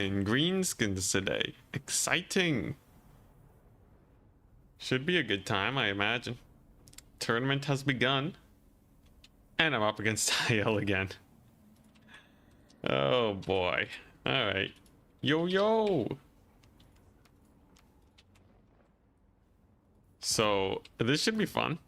in Greenskins today. Exciting. Should be a good time, I imagine. Tournament has begun. And I'm up against IL again. Oh boy. Alright. Yo yo! So, this should be fun.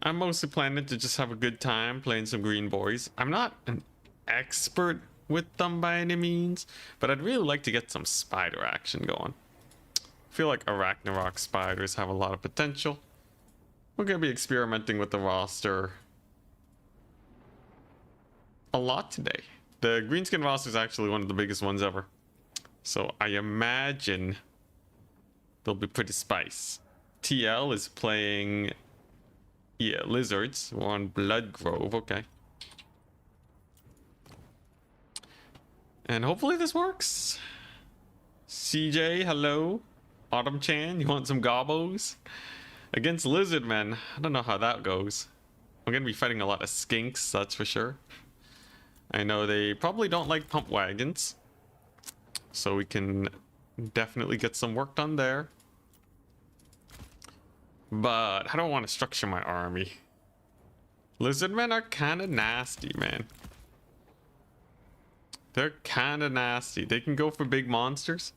I'm mostly planning to just have a good time playing some green boys. I'm not an expert with them by any means, but I'd really like to get some spider action going. I feel like Arachnarok spiders have a lot of potential. We're going to be experimenting with the roster a lot today. The Greenskin roster is actually one of the biggest ones ever. So I imagine they'll be pretty spice. TL is playing, yeah, Lizards. We're on Blood Grove, okay. And hopefully this works. CJ, hello. Autumn Chan, you want some gobos? Against Lizardmen, I don't know how that goes. We're gonna be fighting a lot of skinks, that's for sure. I know they probably don't like pump wagons, so we can definitely get some work done there. But I don't want to structure my army. Lizardmen are kind of nasty, man. They're kind of nasty. They can go for big monsters.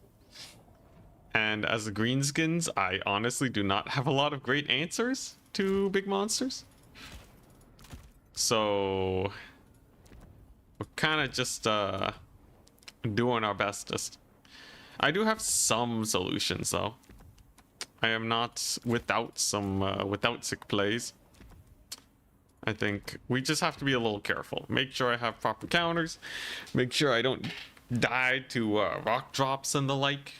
And as the Greenskins, I honestly do not have a lot of great answers to big monsters. So we're kind of just doing our bestest. I do have some solutions though. I am not without some without sick plays. I think we just have to be a little careful. Make sure I have proper counters. Make sure I don't die to rock drops and the like.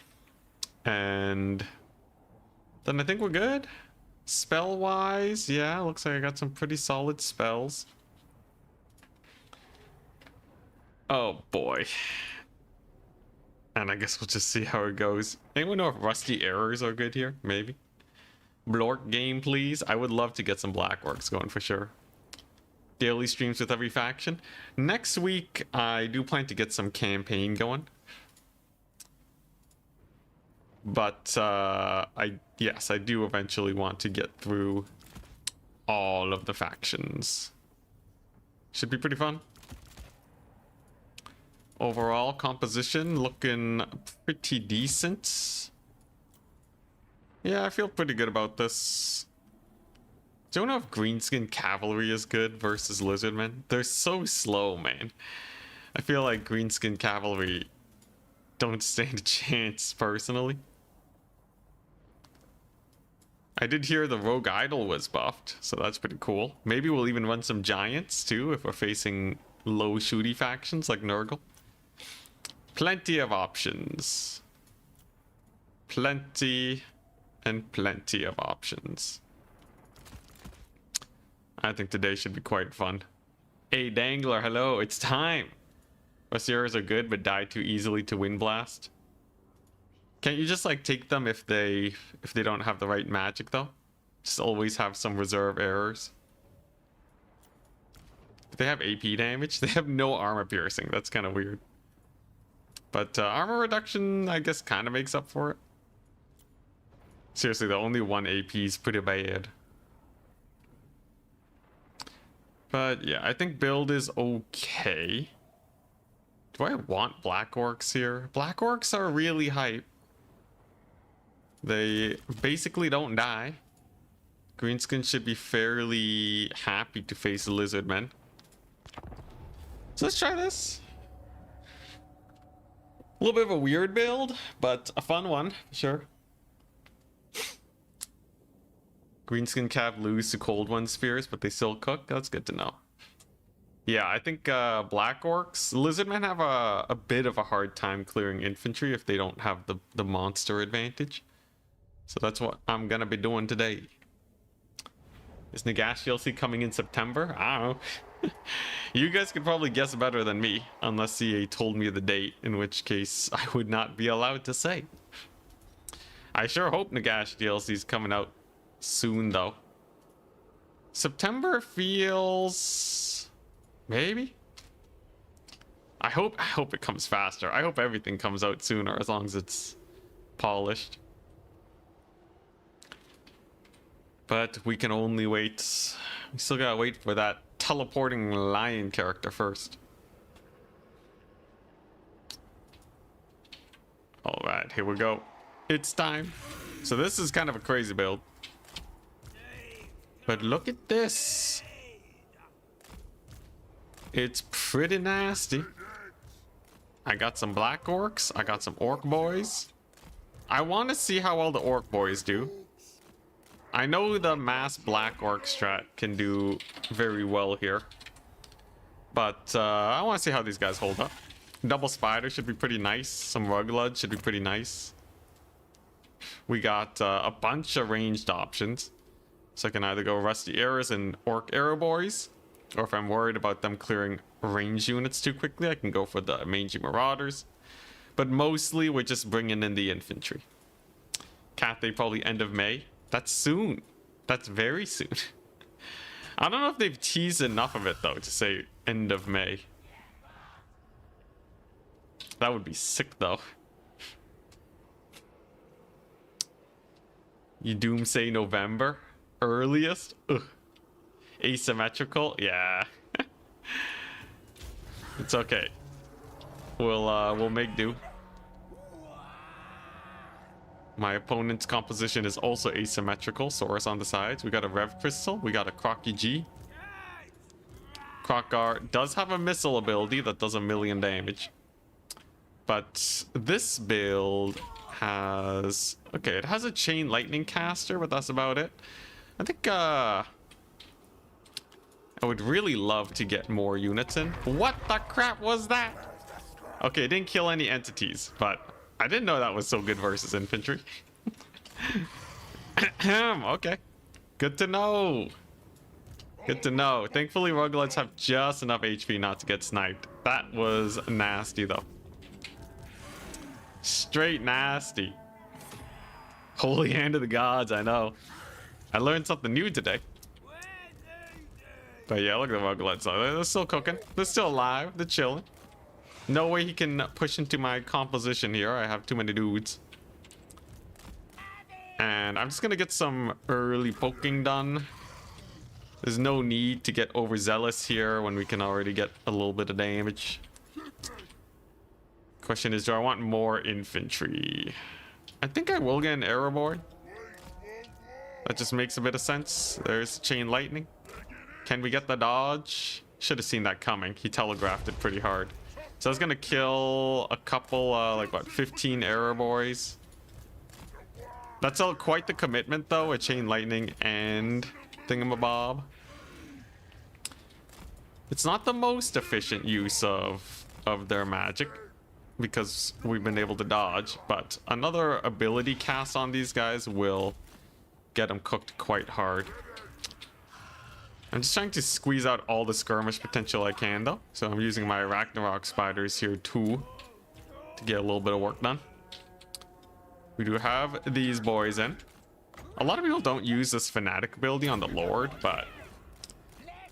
And then I think we're good. Spell wise, yeah, looks like I got some pretty solid spells. Oh boy. And I guess we'll just see how it goes. Anyone know if rusty errors are good here? Maybe. Blork game, please. I would love to get some black orcs going for sure. Daily streams with every faction. Next week, I do plan to get some campaign going. But yes, I do eventually want to get through all of the factions. Should be pretty fun. Overall composition looking pretty decent. Yeah, I feel pretty good about this. Don't know if Greenskin cavalry is good versus Lizardmen. They're so slow, man. I feel like Greenskin cavalry don't stand a chance personally. I did hear the Rogue Idol was buffed, so that's pretty cool. Maybe we'll even run some giants too if we're facing low shooty factions like Nurgle. Plenty of options. Plenty and plenty of options. I think today should be quite fun. Hey Dangler, hello, it's time. Roseras are good but die too easily to Wind Blast. Can't you just like take them if they don't have the right magic though? Just always have some reserve errors. Do they have AP damage? They have no armor piercing. That's kind of weird. But armor reduction, I guess, kind of makes up for it. Seriously, the only one AP is pretty bad. But yeah, I think build is okay. Do I want black orcs here? Black orcs are really hype. They basically don't die. Greenskins should be fairly happy to face the Lizardmen. So let's try this. A little bit of a weird build, but a fun one, for sure. Greenskin Cav lose to Cold One Spheres, but they still cook. That's good to know. Yeah, I think Black Orcs, Lizardmen have a bit of a hard time clearing infantry if they don't have the monster advantage. So that's what I'm gonna be doing today. Is Nagash DLC coming in September? I don't know. You guys could probably guess better than me, unless CA told me the date, in which case I would not be allowed to say. I sure hope Nagash DLC is coming out soon, though. September feels... maybe? I hope it comes faster. I hope everything comes out sooner, as long as it's polished. But we can only wait. We still gotta wait for that teleporting lion character first. All right, here we go. It's time. So this is kind of a crazy build. But look at this. It's pretty nasty. I got some black orcs. I got some orc boys. I want to see how well the orc boys do. I know the mass black orc strat can do very well here. But I want to see how these guys hold up. Double spider should be pretty nice. Some ruglud should be pretty nice. We got a bunch of ranged options. So I can either go rusty arrows and orc arrow boys. Or if I'm worried about them clearing range units too quickly, I can go for the mangy marauders. But mostly we're just bringing in the infantry. Cathay probably end of May. That's soon. That's very soon. I don't know if they've teased enough of it though to say end of May. That would be sick though. You doomsay November? Earliest? Ugh. Asymmetrical? Yeah. It's okay. We'll make do. My opponent's composition is also asymmetrical. Saurus on the sides. We got a Rev Crystal. We got a Crocky G. Crockgar does have a missile ability that does 1,000,000 damage. But this build has... Okay, it has a Chain Lightning caster, but that's about it. I think, I would really love to get more units in. What the crap was that? Okay, it didn't kill any entities, but I didn't know that was so good versus infantry. Okay. Good to know. Good to know. Thankfully, Rugluds have just enough HP not to get sniped. That was nasty, though. Straight nasty. Holy hand of the gods, I know. I learned something new today. But yeah, look at the Rugluds. They're still cooking. They're still alive. They're chilling. No way he can push into my composition here. I have too many dudes. And I'm just gonna get some early poking done. There's no need to get overzealous here when we can already get a little bit of damage. Question is, do I want more infantry? I think I will get an arrow boy. That just makes a bit of sense. There's Chain Lightning. Can we get the dodge? Should have seen that coming. He telegraphed it pretty hard. So I was gonna kill a couple, like what, 15 arrow boys. That's all quite the commitment though, a Chain Lightning and thingamabob. It's not the most efficient use of their magic because we've been able to dodge, but another ability cast on these guys will get them cooked quite hard. I'm just trying to squeeze out all the skirmish potential I can though. So I'm using my Ragnarok spiders here too to get a little bit of work done. We do have these boys in. A lot of people don't use this fanatic ability on the Lord, but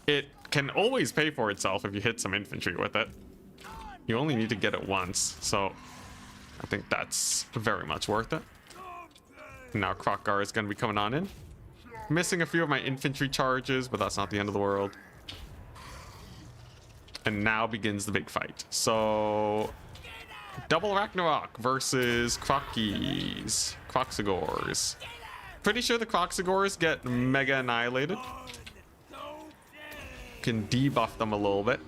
it can always pay for itself if you hit some infantry with it. You only need to get it once, so I think that's very much worth it. Now Crockgar is going to be coming on in. Missing a few of my infantry charges, but that's not the end of the world. And now begins the big fight. So, double Ragnarok versus Crockies. Croxagores. Pretty sure the Croxagores get mega annihilated. Can debuff them a little bit.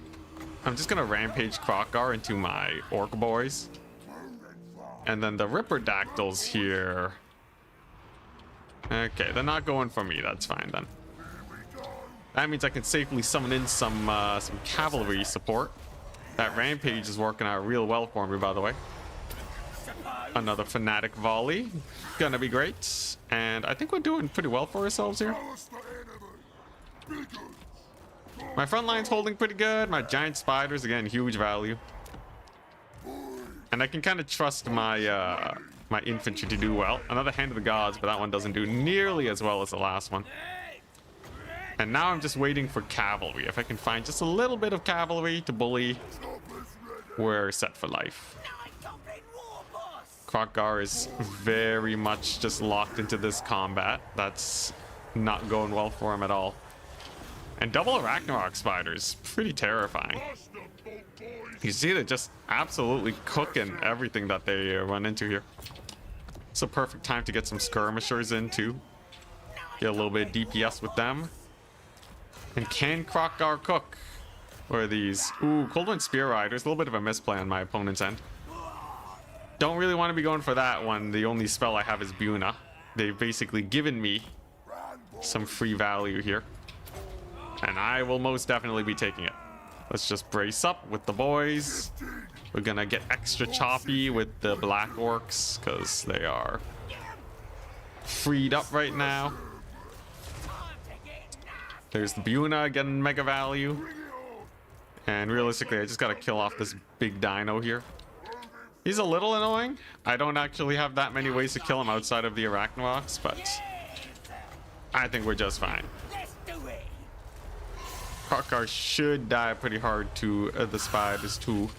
I'm just gonna rampage Crockgar into my orc boys. And then the Ripperdactyls here. Okay, they're not going for me. That's fine then. That means I can safely summon in some cavalry support. That rampage is working out real well for me, by the way. Another fanatic volley. Gonna be great. And I think we're doing pretty well for ourselves here. My front line's holding pretty good. My giant spiders, again, huge value. And I can kind of trust my my infantry to do well. Another Hand of the Gods, but that one doesn't do nearly as well as the last one. And now I'm just waiting for cavalry. If I can find just a little bit of cavalry to bully we're set for life. Krokgar is very much just locked into this combat. That's not going well for him at all. And double Ragnarok spiders, pretty terrifying. You see they're just absolutely cooking everything that they run into here. It's a perfect time to get some skirmishers in too. Get a little bit of DPS with them. And can Krokgar cook? Or are these? Ooh, Cold Wind Spear Riders. A little bit of a misplay on my opponent's end. Don't really want to be going for that one. The only spell I have is Buna. They've basically given me some free value here. And I will most definitely be taking it. Let's just brace up with the boys. We're gonna get extra choppy with the Black Orcs because they are freed up right now. There's the Buna getting mega value. And realistically, I just gotta kill off this big dino here. He's a little annoying. I don't actually have that many ways to kill him outside of the Arachnovox, but I think we're just fine. Krokgar should die pretty hard to the spiders too.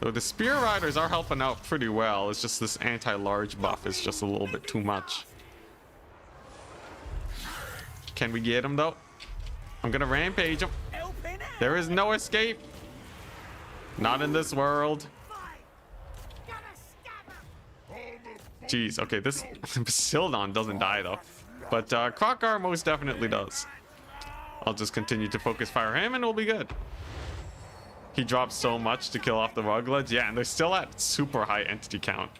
Though the Spear Riders are helping out pretty well. It's just this anti-large buff is just a little bit too much. Can we get him though? I'm gonna rampage him. There is no escape. Not in this world. Jeez, okay, this Sildon doesn't die though. But Krokgar most definitely does. I'll just continue to focus fire him and we'll be good. He drops so much to kill off the Rugleds. Yeah, and they're still at super high entity count.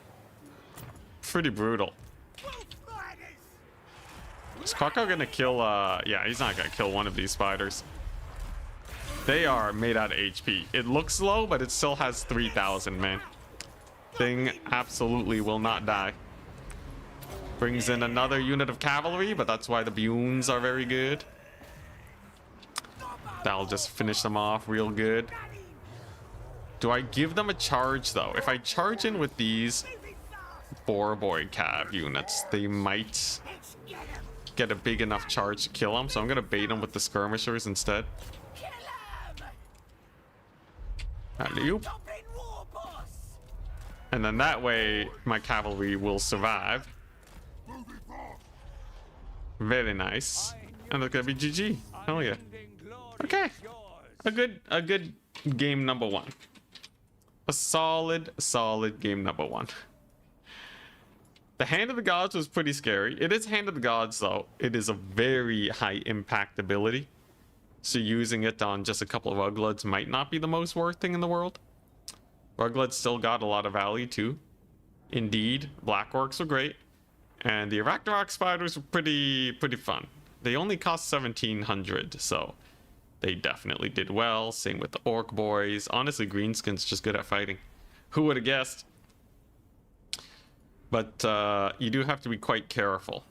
Pretty brutal. Is Krokgar gonna kill, yeah, he's not gonna kill one of these spiders. They are made out of HP. It looks low, but it still has 3,000, man. Thing absolutely will not die. Brings in another unit of cavalry, but that's why the Bunes are very good. That'll just finish them off real good. Do I give them a charge, though? If I charge in with these Boarboy Cav units, they might get a big enough charge to kill them. So I'm going to bait them with the skirmishers instead. Alley-oop. And then that way, my cavalry will survive. Very nice. And it's going to be GG. Hell yeah. Okay. A good game number one. A solid game number one. The Hand of the Gods was pretty scary. It is Hand of the Gods, though. It is a very high impact ability. So using it on just a couple of Rugleds might not be the most worth thing in the world. Rugleds still got a lot of value, too. Indeed, Black Orcs were great. And the Arachnovox spiders were pretty fun. They only cost 1,700, so they definitely did well. Same with the Orc boys. Honestly, Greenskins just good at fighting. Who would have guessed? But you do have to be quite careful.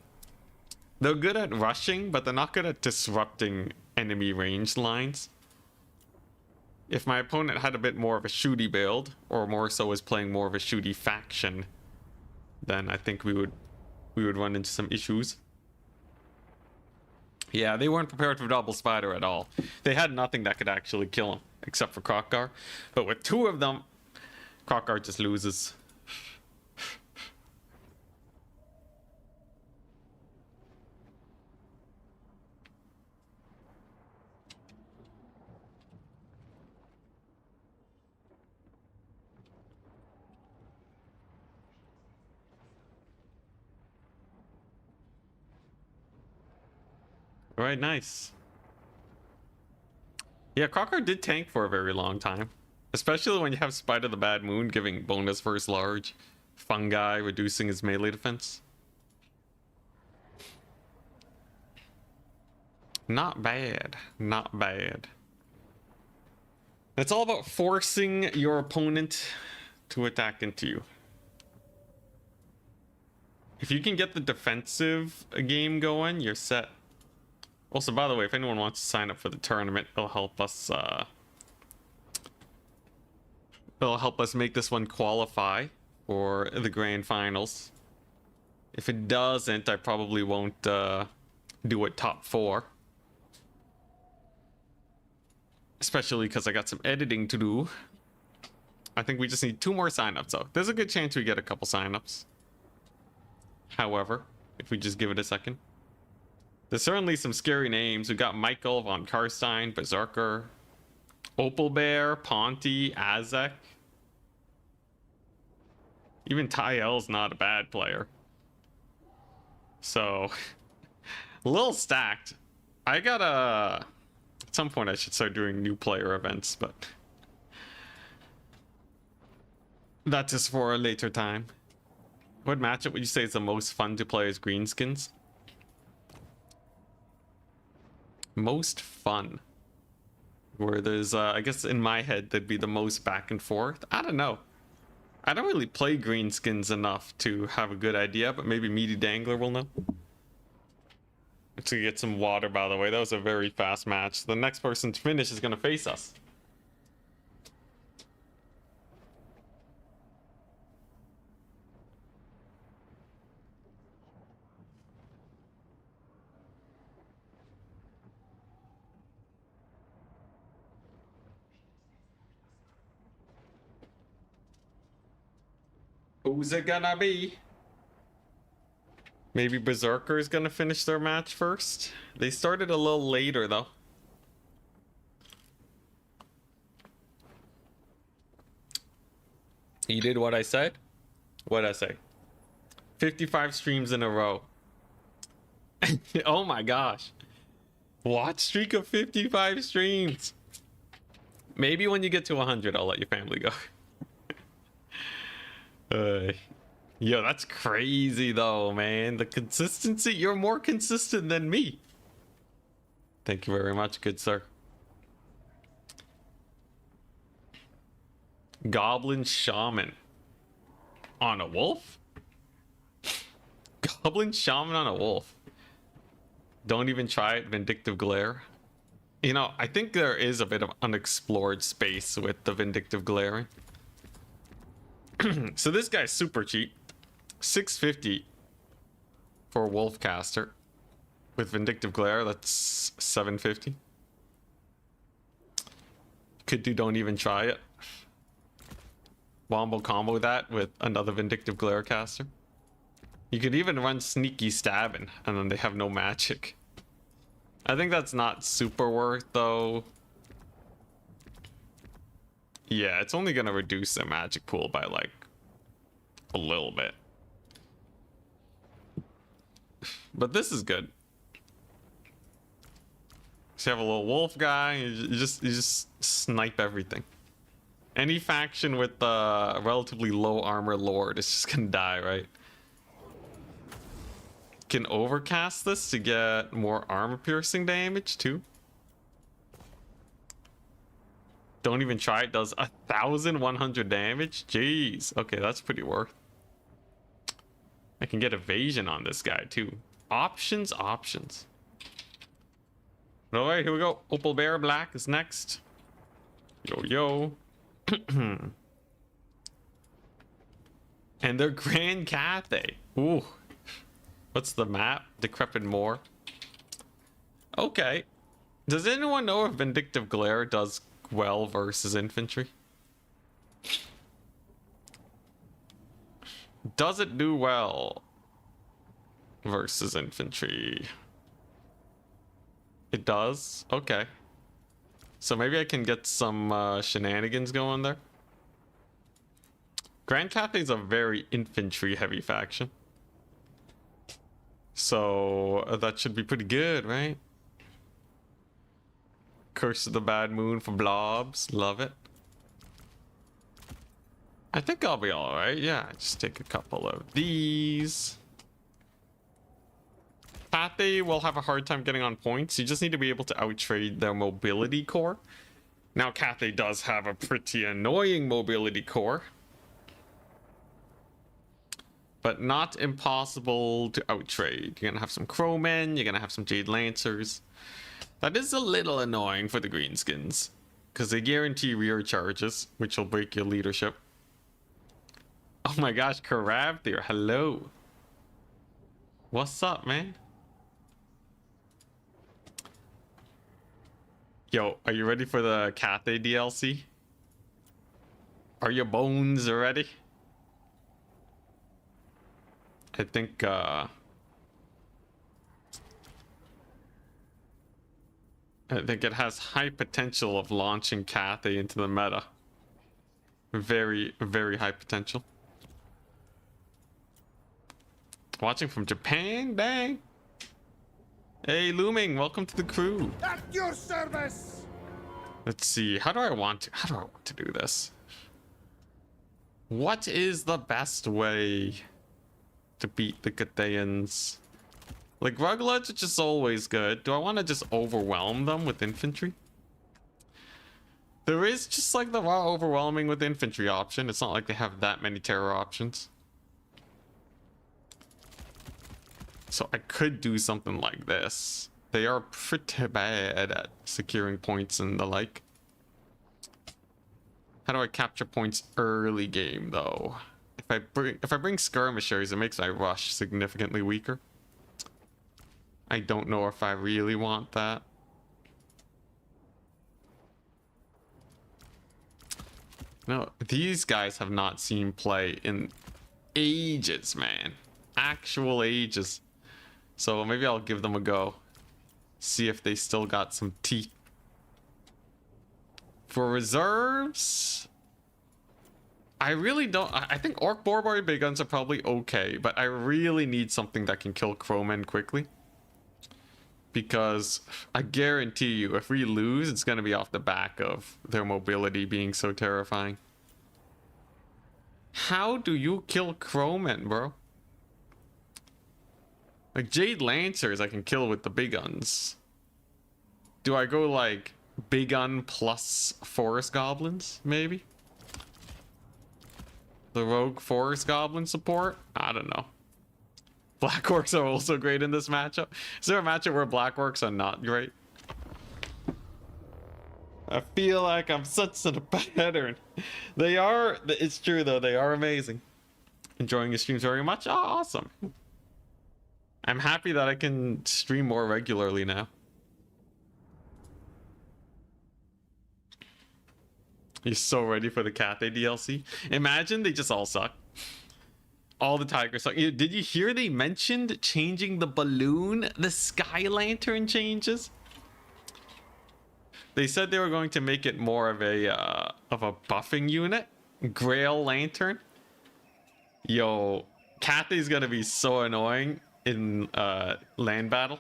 They're good at rushing, but they're not good at disrupting enemy range lines. If my opponent had a bit more of a shooty build, or more so was playing more of a shooty faction, then I think we would run into some issues. Yeah, they weren't prepared for double spider at all. They had nothing that could actually kill him, except for Krokgar. But with two of them, Krokgar just loses. All right, nice. Yeah, Krokgar did tank for a very long time. Especially when you have Spider the Bad Moon giving bonus versus large. Fungi reducing his melee defense. Not bad. Not bad. It's all about forcing your opponent to attack into you. If you can get the defensive game going, you're set. Also, by the way, if anyone wants to sign up for the tournament, it'll help us make this one qualify for the grand finals. If it doesn't, I probably won't do it top 4. Especially because I got some editing to do. I think we just need 2 more signups, though. There's a good chance we get a couple signups. However, if we just give it a second. There's certainly some scary names. We got Michael von Karstein, Berserker, Opal Bear, Ponty, Azek. Even Tyel's not a bad player. So, a little stacked. I gotta... At some point I should start doing new player events, but... That's just for a later time. What matchup would you say is the most fun to play as Greenskins? Most fun. Where there's, I guess in my head, that'd be the most back and forth. I don't know. I don't really play Greenskins enough to have a good idea, but maybe Meaty Dangler will know. Let's get some water, by the way. That was a very fast match. The next person to finish is going to face us. Who's it gonna be? Maybe Berserker is gonna finish their match first. They started a little later though. You did what I said? What'd I say? 55 streams in a row. Oh my gosh. Watch streak of 55 streams. Maybe when you get to 100, I'll let your family go. Yo, that's crazy though, man. The consistency, you're more consistent than me. Thank you very much, good sir. Goblin Shaman on a wolf? Goblin Shaman on a wolf. Don't even try it, Vindictive Glare. You know, I think there is a bit of unexplored space with the Vindictive Glaring. So this guy's super cheap. 650 for a Wolfcaster. With Vindictive Glare, that's 750. Could do Don't Even Try It. Wombo combo that with another Vindictive Glare caster. You could even run Sneaky Stabbing, and then they have no magic. I think that's not super worth, though. Yeah, it's only gonna reduce their magic pool by, like, a little bit. But this is good. So you have a little wolf guy, you just snipe everything. Any faction with relatively low armor lord is just gonna die, right? Can overcast this to get more armor piercing damage too. Don't Even Try It does 1,100 damage. Jeez. Okay, that's pretty worth. I can get evasion on this guy too. Options. Alright, here we go. Opal Bear Black is next. Yo. And they're Grand Cathay. Ooh. What's the map? Decrepit Moor. Okay. Does anyone know if Vindictive Glare does well versus infantry? Does it do well versus infantry? It does? Okay. So maybe I can get some shenanigans going there. Grand Cathay is a very infantry heavy faction. So that should be pretty good, right? Curse of the Bad Moon for blobs. Love it. I think I'll be alright. Yeah, just take a couple of these. Cathay will have a hard time getting on points. You just need to be able to outtrade their mobility core. Now, Cathay does have a pretty annoying mobility core, but not impossible to outtrade. You're gonna have some Crowmen, you're gonna have some Jade Lancers. That is a little annoying for the Greenskins, because they guarantee rear charges, which will break your leadership. Oh my gosh, Karav there, hello. What's up, man? Yo, are you ready for the Cathay DLC? Are your bones ready? I think it has high potential of launching Cathay into the meta. Very, very high potential. Watching from Japan, dang. Hey, Looming, welcome to the crew. At your service. Let's see. How do I want to do this? What is the best way to beat the Cathayans? Like, Ruglets are just always good. Do I want to just overwhelm them with infantry? There is just like the raw overwhelming with infantry option. It's not like they have that many terror options. So I could do something like this. They are pretty bad at securing points and the like. How do I capture points early game though? If I bring skirmishers, it makes my rush significantly weaker. I don't know if I really want that. No, these guys have not seen play in ages, man. Actual ages. So maybe I'll give them a go. See if they still got some teeth. For reserves, I really don't. I think Orc Borbori big guns are probably okay, but I really need something that can kill crowmen quickly. Because I guarantee you, if we lose, it's going to be off the back of their mobility being so terrifying. How do you kill crowmen, bro? Like Jade Lancers I can kill with the big guns. Do I go like big gun plus forest goblins, maybe? The rogue forest goblin support? I don't know. Black orcs are also great in this matchup. Is there a matchup where black orcs are not great? I feel like I'm such a pattern. They are, it's true though, they are amazing. Enjoying your streams very much? Oh, awesome. I'm happy that I can stream more regularly now. You're so ready for the Cathay DLC? Imagine they just all suck. All the tigers suck. Did you hear they mentioned changing the balloon? The Sky Lantern changes? They said they were going to make it more of a buffing unit. Grail Lantern. Yo, Cathay's gonna be so annoying in land battle.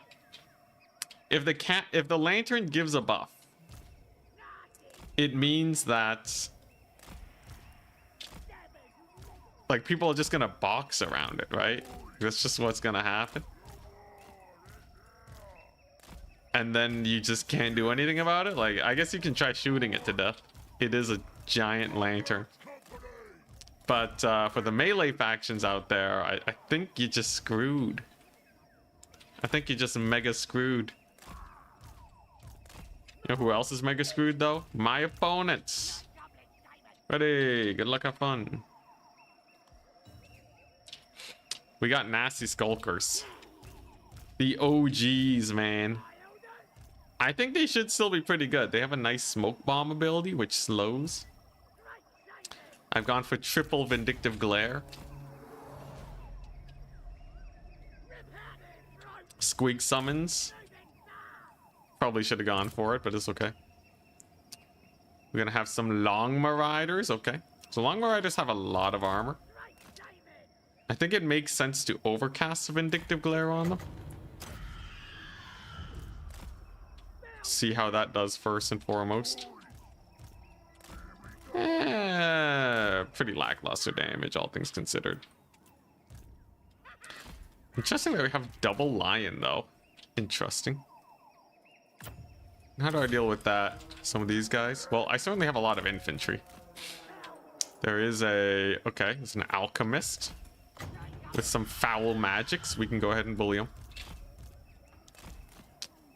If the lantern gives a buff, it means that like people are just gonna box around it, right? That's just what's gonna happen. And then you just can't do anything about it. Like, I guess you can try shooting it to death. It is a giant lantern. But for the melee factions out there, I think you just screwed. I think you just mega screwed. You know who else is mega screwed though? My opponents. Ready, good luck, have fun. We got nasty skulkers. The OGs, man. I think they should still be pretty good. They have a nice smoke bomb ability, which slows. I've gone for triple vindictive glare. Squeak summons. Probably should have gone for it, but it's okay. We're gonna have some Longma Riders. Okay. So Longma Riders have a lot of armor. I think it makes sense to overcast vindictive glare on them. See how that does first and foremost. Pretty lackluster damage, all things considered. Interesting that we have double lion though. Interesting. How do I deal with that? Some of these guys? Well, I certainly have a lot of infantry. There is a... Okay, there's an alchemist. With some foul magics. We can go ahead and bully him.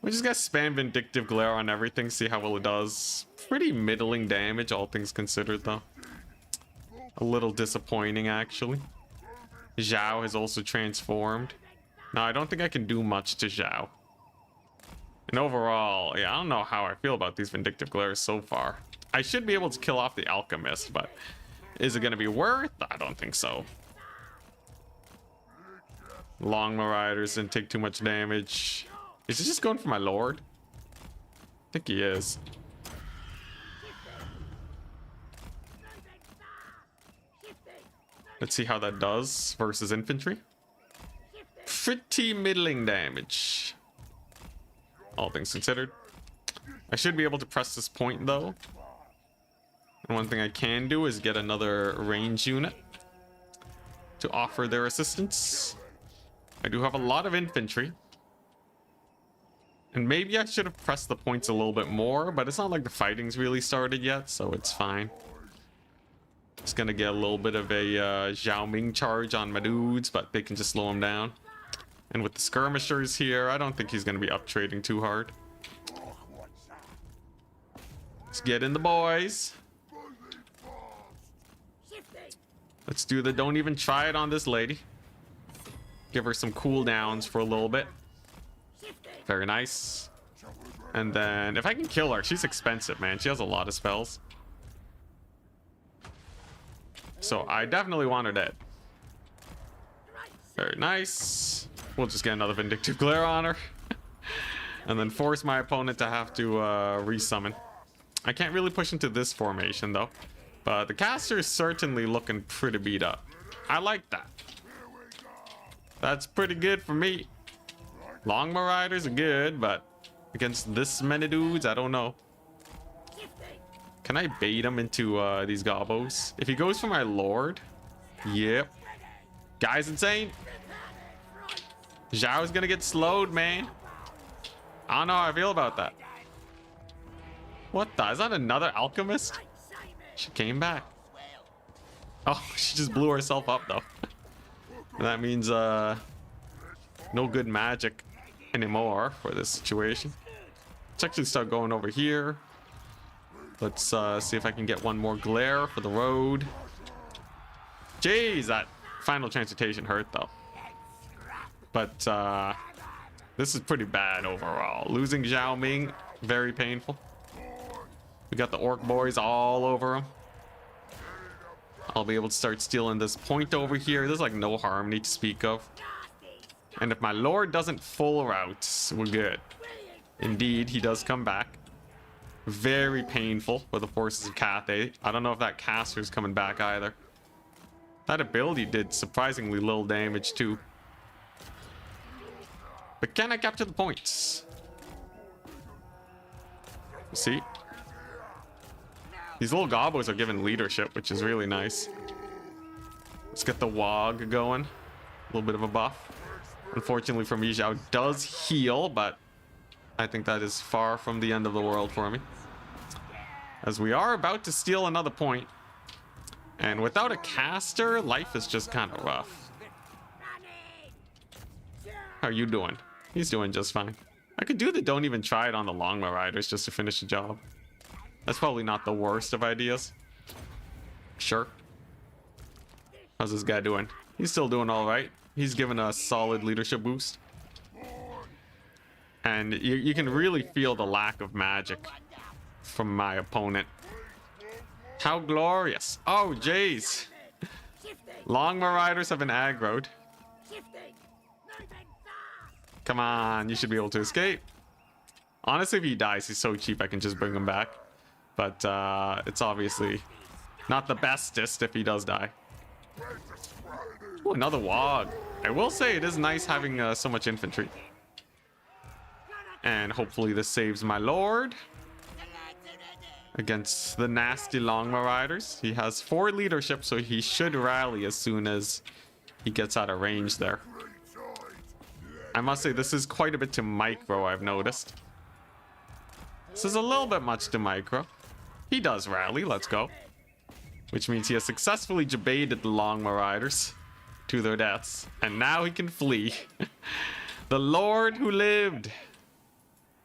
We just gotta spam vindictive glare on everything, see how well it does. Pretty middling damage, all things considered though. A little disappointing actually. Zhao has also transformed. No, I don't think I can do much to Zhao. And overall, yeah, I don't know how I feel about these vindictive glares so far. I should be able to kill off the alchemist, but Is it going to be worth? I don't think so. Long Marauders didn't take too much damage. Is he just going for my lord? I think he is. Let's see how that does versus infantry. Pretty middling damage, all things considered. I should be able to press this point though. And one thing I can do is get another range unit to offer their assistance. I do have a lot of infantry. And maybe I should have pressed the points a little bit more, but it's not like the fighting's really started yet, so it's fine. Just gonna get a little bit of a Zhao Ming charge on my dudes, but they can just slow him down. And with the skirmishers here, I don't think he's gonna be up trading too hard. Let's get in the boys. Let's do the don't even try it on this lady. Give her some cooldowns for a little bit. Very nice. And then if I can kill her, she's expensive, man. She has a lot of spells. So I definitely want her dead. Very nice. We'll just get another Vindictive Glare on her. And then force my opponent to have to resummon. I can't really push into this formation though. But the caster is certainly looking pretty beat up. I like that. That's pretty good for me. Long Marauders are good, but against this many dudes, I don't know. Can I bait him into these gobos? If he goes for my lord, yep. Guy's insane. Zhao's gonna get slowed, man. I don't know how I feel about that. What the? Is that another alchemist? She came back. Oh, she just blew herself up though. And that means no good magic anymore for this situation. Let's actually start going over here. Let's see if I can get one more glare for the road. Jeez, that final transmutation hurt though. But this is pretty bad overall. Losing Zhao Ming, very painful. We got the orc boys all over him. I'll be able to start stealing this point over here. There's like no harmony to speak of. And if my lord doesn't full route, we're good. Indeed, he does come back. Very painful for the forces of Cathay. I don't know if that caster's coming back either. That ability did surprisingly little damage too. But can I capture the points? See? These little gobos are given leadership, which is really nice. Let's get the Wog going. A little bit of a buff. Unfortunately for me, Zhao does heal, but I think that is far from the end of the world for me. As we are about to steal another point. And without a caster, life is just kind of rough. How are you doing? He's doing just fine. I could do the don't even try it on the Long Marauders just to finish the job. That's probably not the worst of ideas. Sure. How's this guy doing? He's still doing all right. He's given a solid leadership boost. And you can really feel the lack of magic from my opponent. How glorious. Oh, jeez. Long Marauders have been aggroed. Come on, you should be able to escape. Honestly, if he dies, he's so cheap I can just bring him back. But it's obviously not the bestest if he does die. Ooh, another Wog. I will say it is nice having so much infantry. And hopefully this saves my lord against the nasty Long Marauders. He has 4 leadership, so he should rally as soon as he gets out of range there. I must say this is quite a bit to micro, I've noticed. This is a little bit much to micro. He does rally, let's go. Which means he has successfully jebaited the Long Marauders to their deaths. And now he can flee. The Lord who lived.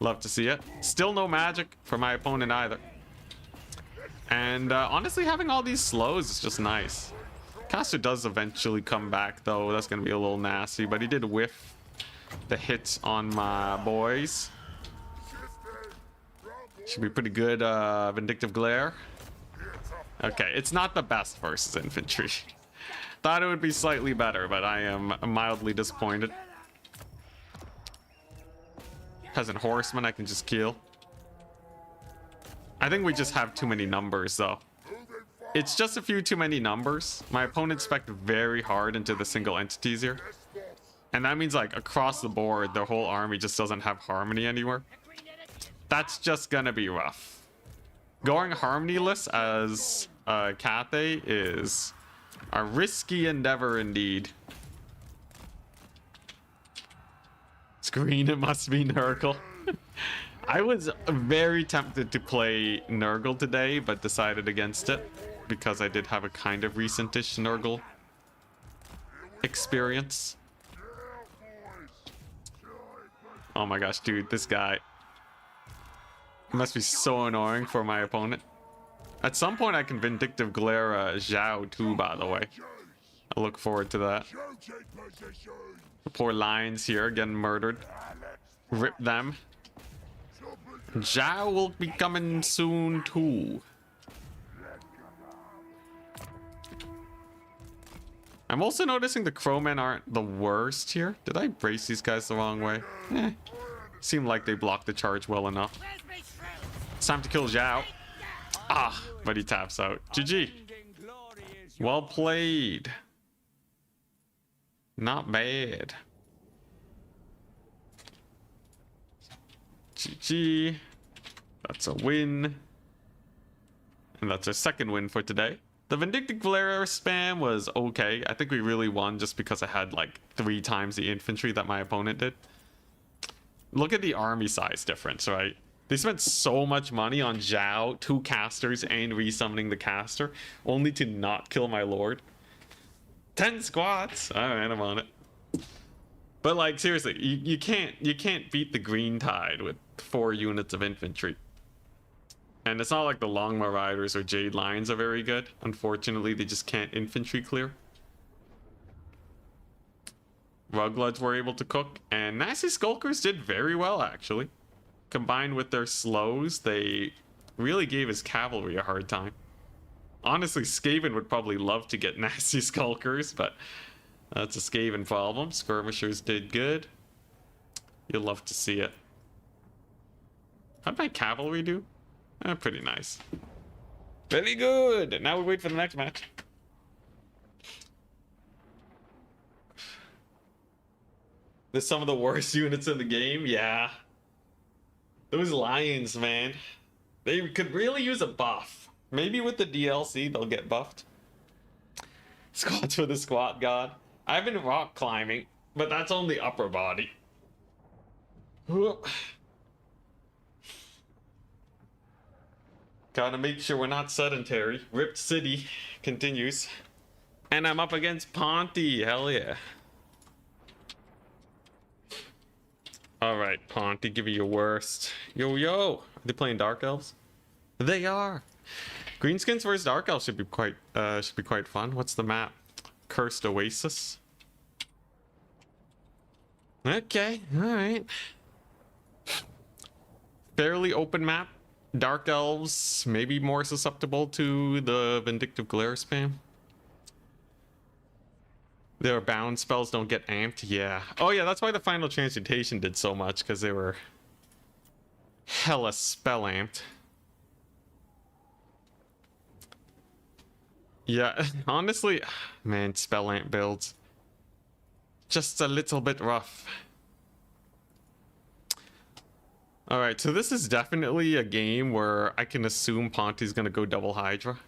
Love to see it. Still no magic for my opponent either. And honestly, having all these slows is just nice. Caster does eventually come back though. That's going to be a little nasty. But he did whiff the hits on my boys. Should be pretty good. Vindictive Glare. Okay, it's not the best versus infantry. Thought it would be slightly better, but I am mildly disappointed. Peasant horseman I can just kill. I think we just have too many numbers, though. It's just a few too many numbers. My opponent spec'd very hard into the single entities here. And that means, like, across the board, their whole army just doesn't have harmony anywhere. That's just gonna be rough. Going harmonyless as Cathay is a risky endeavor indeed. It's green, it must be Nurgle. I was very tempted to play Nurgle today, but decided against it because I did have a kind of recent-ish Nurgle experience. Oh my gosh, dude, this guy must be so annoying for my opponent. At some point, I can Vindictive Glare Zhao too, by the way. I look forward to that. The poor lions here getting murdered. Rip them. Zhao will be coming soon too. I'm also noticing the crowmen aren't the worst here. Did I brace these guys the wrong way? Seemed like they blocked the charge well enough. It's time to kill Zhao. Ah, but he taps out. GG. Well played. Not bad. GG. That's a win. And that's our second win for today. The Vindictive Glare spam was okay. I think we really won just because I had like 3 times the infantry that my opponent did. Look at the army size difference, right? They spent so much money on Zhao, 2 casters, and resummoning the caster, only to not kill my lord. 10 squats. Alright, I'm on it. But like seriously, you can't beat the Green Tide with 4 units of infantry. And it's not like the Longma Riders or Jade Lions are very good. Unfortunately, they just can't infantry clear. Rugloods were able to cook, and Nasty Skulkers did very well, actually. Combined with their slows, they really gave his cavalry a hard time. Honestly, Skaven would probably love to get Nasty Skulkers, but that's a Skaven problem. Skirmishers did good. You'll love to see it. How'd my cavalry do? Pretty nice. Very good. Now we wait for the next match. There's some of the worst units in the game. Yeah. Those lions, man. They could really use a buff. Maybe with the DLC, they'll get buffed. Squats for the squat god. I've been rock climbing, but that's only upper body. Whoop. Gotta make sure we're not sedentary. Ripped City continues. And I'm up against Ponty. Hell yeah. Alright, Ponty, give me your worst. Yo, yo. Are they playing Dark Elves? They are. Greenskins versus Dark Elves should be quite fun. What's the map? Cursed Oasis. Okay, alright. Fairly open map. Dark Elves maybe more susceptible to the Vindictive Glare spam. Their bound spells don't get amped. Yeah. Oh yeah, that's why the Final Transmutation did so much, because they were hella spell amped. Yeah, honestly, man, spell amp builds just a little bit rough. Alright, so this is definitely a game where I can assume Ponty's gonna go double Hydra.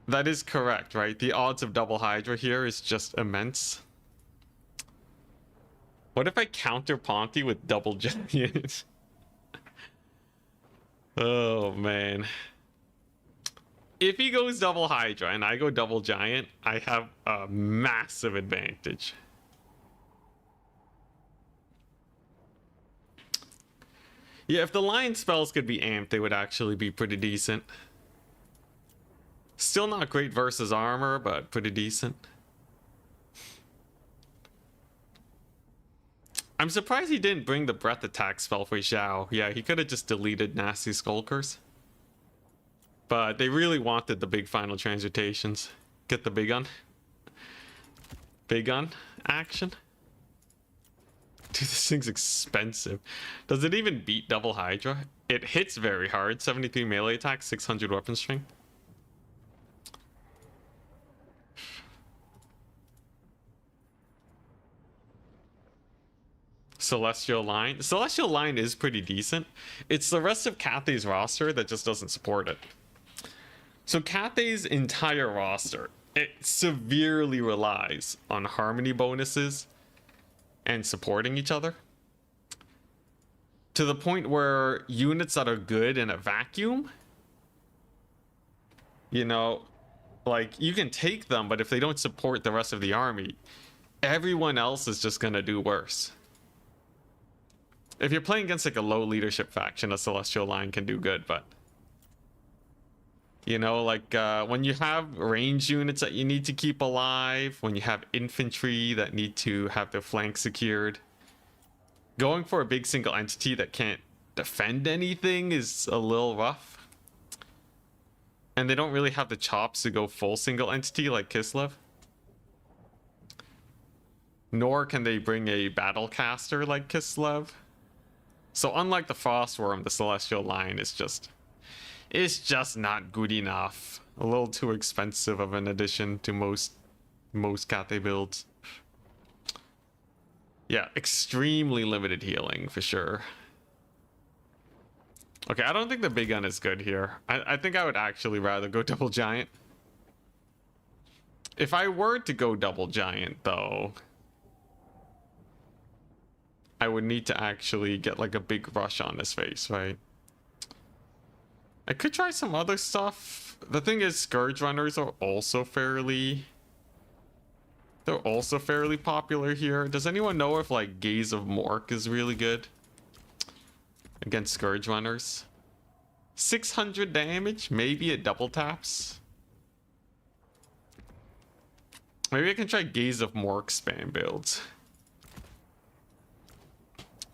That is correct, right? The odds of double Hydra here is just immense. What if I counter Ponty with double Giant? Oh, man. If he goes double Hydra and I go double Giant, I have a massive advantage. Yeah, if the lion spells could be amped, they would actually be pretty decent. Still not great versus armor, but pretty decent. I'm surprised he didn't bring the breath attack spell for Zhao. Yeah, he could have just deleted Nasty Skulkers. But they really wanted the big final transmutations. Get the big gun. Big gun action. Dude, this thing's expensive. Does it even beat Double Hydra? It hits very hard. 73 melee attack, 600 weapon strength. Celestial Line. Celestial Line is pretty decent. It's the rest of Cathay's roster that just doesn't support it. So Cathay's entire roster, it severely relies on harmony bonuses and supporting each other. To the point where units that are good in a vacuum, you know, like you can take them, but if they don't support the rest of the army, everyone else is just gonna do worse. If you're playing against like a low leadership faction, a Celestial Line can do good, but you know, like when you have range units that you need to keep alive, when you have infantry that need to have their flanks secured, going for a big single entity that can't defend anything is a little rough. And they don't really have the chops to go full single entity like Kislev. Nor can they bring a battlecaster like Kislev. So unlike the Frostworm, the Celestial Line is just... it's just not good enough. A little too expensive of an addition to most Cathay builds. Yeah, extremely limited healing for sure. Okay, I don't think the big gun is good here. I think I would actually rather go double giant. If I were to go double giant though, I would need to actually get like a big rush on his face, right? I could try some other stuff. The thing is, Scourge Runners are also fairly... they're also fairly popular here. Does anyone know if like Gaze of Mork is really good against Scourge Runners? 600 damage? Maybe it double taps? Maybe I can try Gaze of Mork spam builds.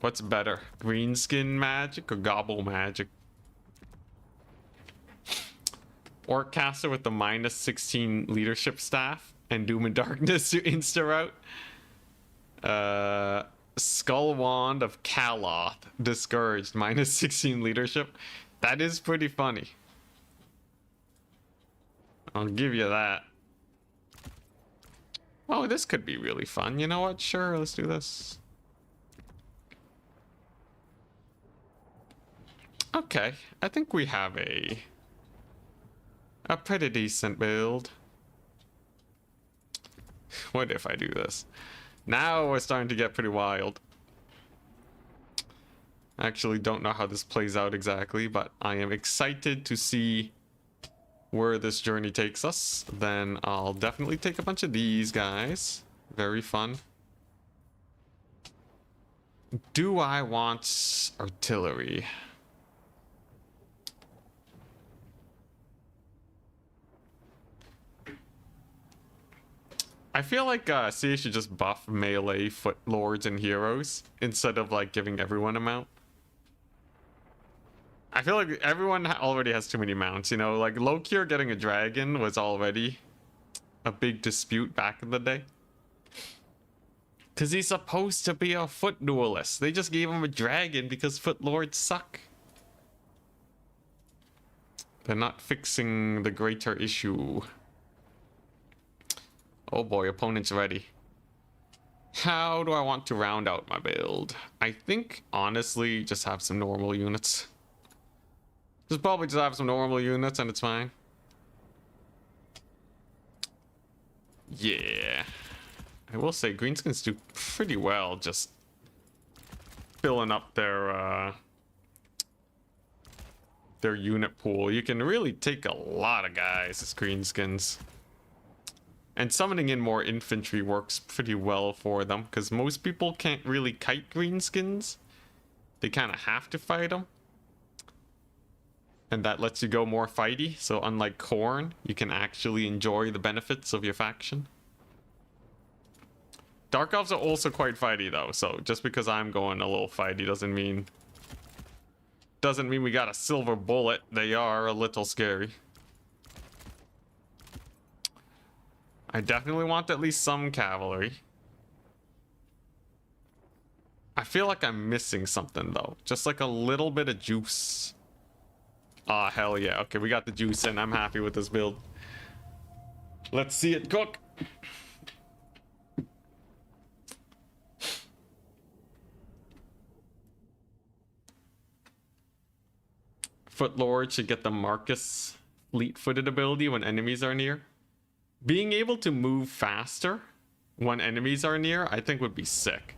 What's better? Greenskin magic or Gobble magic? Orccaster with the minus 16 leadership staff and Doom and Darkness to insta route. Skull Wand of Kaloth, discouraged, minus 16 leadership. That is pretty funny. I'll give you that. Oh, this could be really fun. You know what? Sure, let's do this. Okay, I think we have a pretty decent build. What if I do this? Now we're starting to get pretty wild. I actually don't know how this plays out exactly, but I am excited to see where this journey takes us. Then I'll definitely take a bunch of these guys. Very fun. Do I want artillery? I feel like CA should just buff melee foot lords and heroes instead of like giving everyone a mount. I feel like everyone already has too many mounts, you know, like Lokir getting a dragon was already a big dispute back in the day. Cause he's supposed to be a foot duelist. They just gave him a dragon because foot lords suck. They're not fixing the greater issue. Oh boy, opponent's ready. How do I want to round out my build? I think, honestly, just have some normal units. Just probably just have some normal units and it's fine. Yeah. I will say, Greenskins do pretty well just filling up their unit pool. You can really take a lot of guys as Greenskins. And summoning in more infantry works pretty well for them, because most people can't really kite Greenskins. They kind of have to fight them. And that lets you go more fighty, so unlike Khorne, you can actually enjoy the benefits of your faction. Dark Elves are also quite fighty though, so just because I'm going a little fighty doesn't mean we got a silver bullet. They are a little scary. I definitely want at least some cavalry. I feel like I'm missing something though. Just like a little bit of juice. Ah, hell yeah. Okay, we got the juice in. I'm happy with this build. Let's see it cook. Footlord should get the Marcus fleet-footed ability when enemies are near. Being able to move faster when enemies are near, I think would be sick.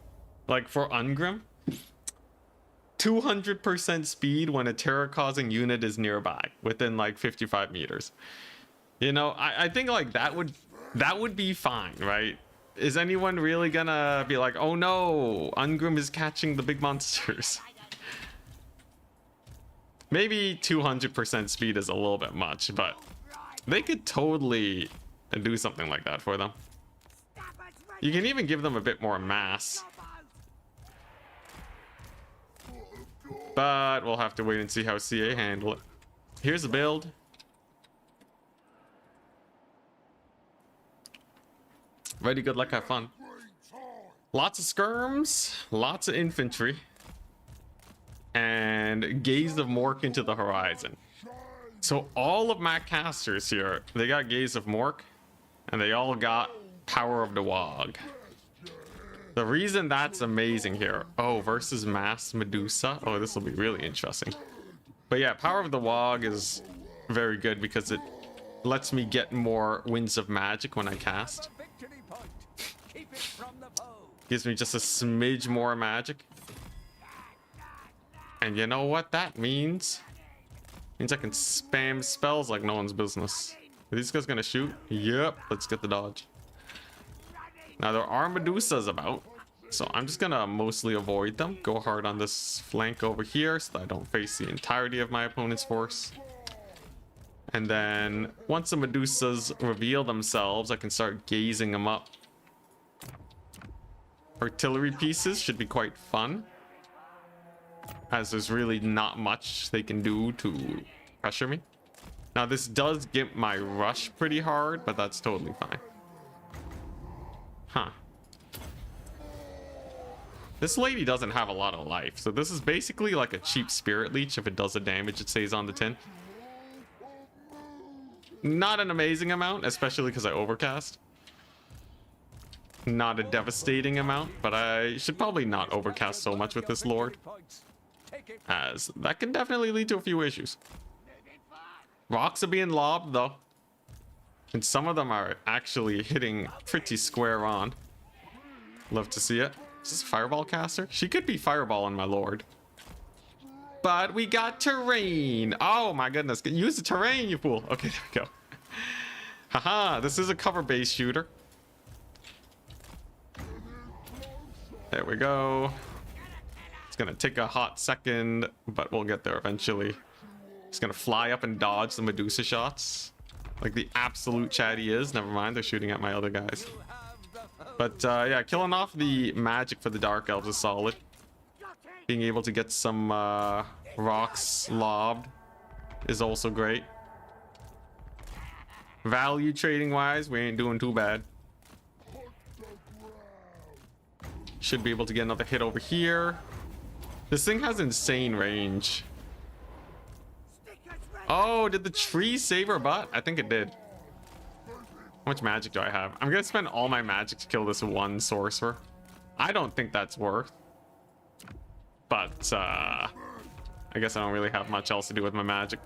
Like for Ungrim, 200% speed when a terror-causing unit is nearby, within like 55 meters. You know, I think like that would be fine, right? Is anyone really gonna be like, oh no, Ungrim is catching the big monsters? Maybe 200% speed is a little bit much, but they could totally do something like that for them. You can even give them a bit more mass. But we'll have to wait and see how CA handle it. Here's the build. Ready, good luck, have fun. Lots of skirms, lots of infantry. And Gaze of Mork into the horizon. So all of my casters here, they got Gaze of Mork, and they all got Power of the Wog. The reason that's amazing here, oh, versus Mass Medusa, oh, this will be really interesting. But yeah, Power of the Wog is very good because it lets me get more Winds of Magic when I cast. Gives me just a smidge more magic. And you know what that means? Means I can spam spells like no one's business. Are these guys gonna shoot? Yep, let's get the dodge. Now there are Medusas about, so I'm just gonna mostly avoid them. Go hard on this flank over here so that I don't face the entirety of my opponent's force. And then once the Medusas reveal themselves, I can start gazing them up. Artillery pieces should be quite fun, as there's really not much they can do to pressure me. Now this does get my rush pretty hard, but that's totally fine. Huh. This lady doesn't have a lot of life, so this is basically like a cheap spirit leech. If it does the damage, it stays on the tin. Not an amazing amount, especially because I overcast. Not a devastating amount, but I should probably not overcast so much with this lord, as that can definitely lead to a few issues. Rocks are being lobbed though, and some of them are actually hitting pretty square on. Love to see it. Is this a fireball caster? She could be fireballing my lord. But we got terrain. Oh my goodness, use the terrain, you fool. Okay, there we go. Haha, this is a cover-based shooter. There we go. It's gonna take a hot second, but we'll get there eventually. It's gonna fly up and dodge the Medusa shots like the absolute chat he is. Never mind, they're shooting at my other guys. But yeah, killing off the magic for the Dark Elves is solid. Being able to get some rocks lobbed is also great. Value trading wise, we ain't doing too bad. Should be able to get another hit over here. This thing has insane range. Oh, did the tree save her butt? I think it did. How much magic do I have? I'm gonna spend all my magic to kill this one sorcerer. I don't think that's worth. But I guess I don't really have much else to do with my magic.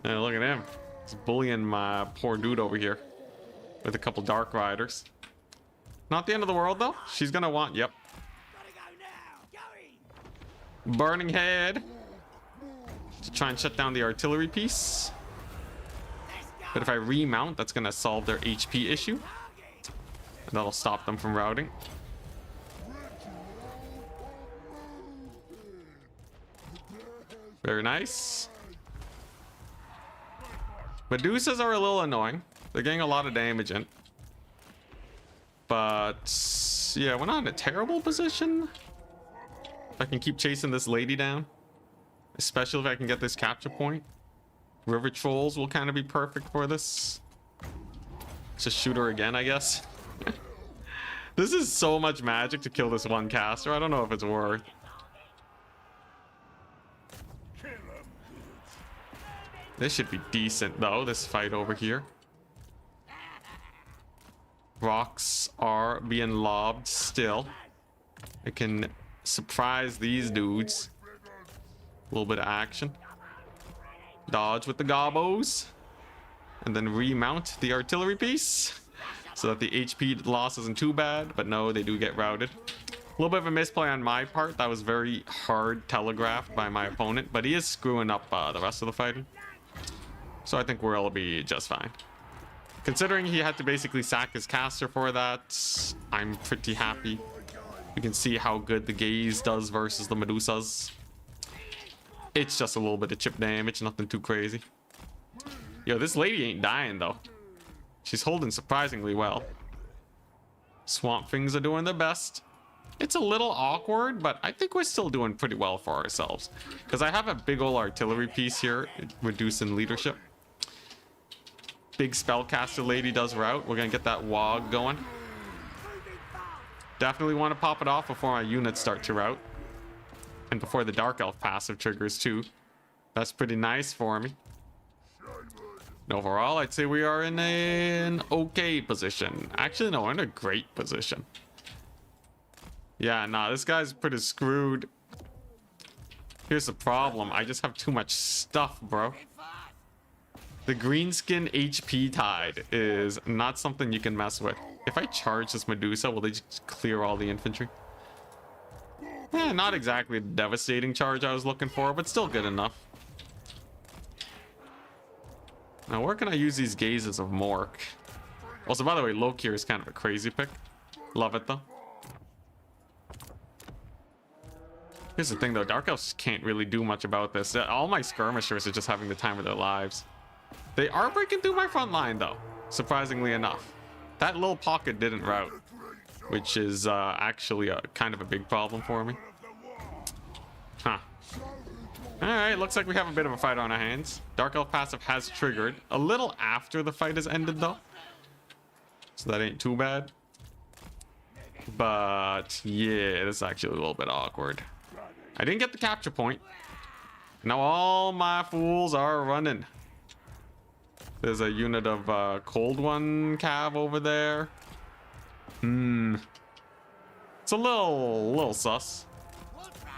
Look at him. He's bullying my poor dude over here with a couple Dark Riders. Not the end of the world though. She's gonna want, yep. Burning Head to try and shut down the artillery piece. But if I remount, that's gonna solve their HP issue. And that'll stop them from routing. Very nice. Medusas are a little annoying. They're getting a lot of damage in. But yeah, we're not in a terrible position. If I can keep chasing this lady down, especially if I can get this capture point. River Trolls will kind of be perfect for this. Just shoot her again, I guess. This is so much magic to kill this one caster. I don't know if it's worth. This should be decent, though, this fight over here. Rocks are being lobbed still. I can surprise these dudes. A little bit of action. Dodge with the gobos. And then remount the artillery piece. So that the HP loss isn't too bad. But no, they do get routed. A little bit of a misplay on my part. That was very hard telegraphed by my opponent. But he is screwing up the rest of the fighting. So I think we'll be just fine. Considering he had to basically sack his caster for that, I'm pretty happy. You can see how good the gaze does versus the Medusas. It's just a little bit of chip damage, nothing too crazy. Yo, this lady ain't dying though. She's holding surprisingly well. Swamp Things are doing their best. It's a little awkward, but I think we're still doing pretty well for ourselves. Because I have a big old artillery piece here, reducing leadership. Big spellcaster lady does route. We're gonna get that wog going. Definitely want to pop it off before my units start to route. And before the Dark Elf passive triggers too. That's pretty nice for me. And overall, I'd say we are in an okay position. Actually, no, we're in a great position. Yeah, nah, this guy's pretty screwed. Here's the problem. I just have too much stuff, bro. The Greenskin HP tide is not something you can mess with. If I charge this Medusa, will they just clear all the infantry? Not exactly the devastating charge I was looking for, but still good enough. Now, where can I use these gazes of Mork? Also, by the way, Lokir is kind of a crazy pick. Love it, though. Here's the thing, though. Dark Elves can't really do much about this. All my skirmishers are just having the time of their lives. They are breaking through my front line, though, surprisingly enough. That little pocket didn't route, which is actually kind of a big problem for me. Huh. Alright, looks like we have a bit of a fight on our hands. Dark Elf passive has triggered a little after the fight has ended, though. So that ain't too bad. But yeah, this is actually a little bit awkward. I didn't get the capture point. Now all my fools are running. There's a unit of cold one cav over there. It's a little sus.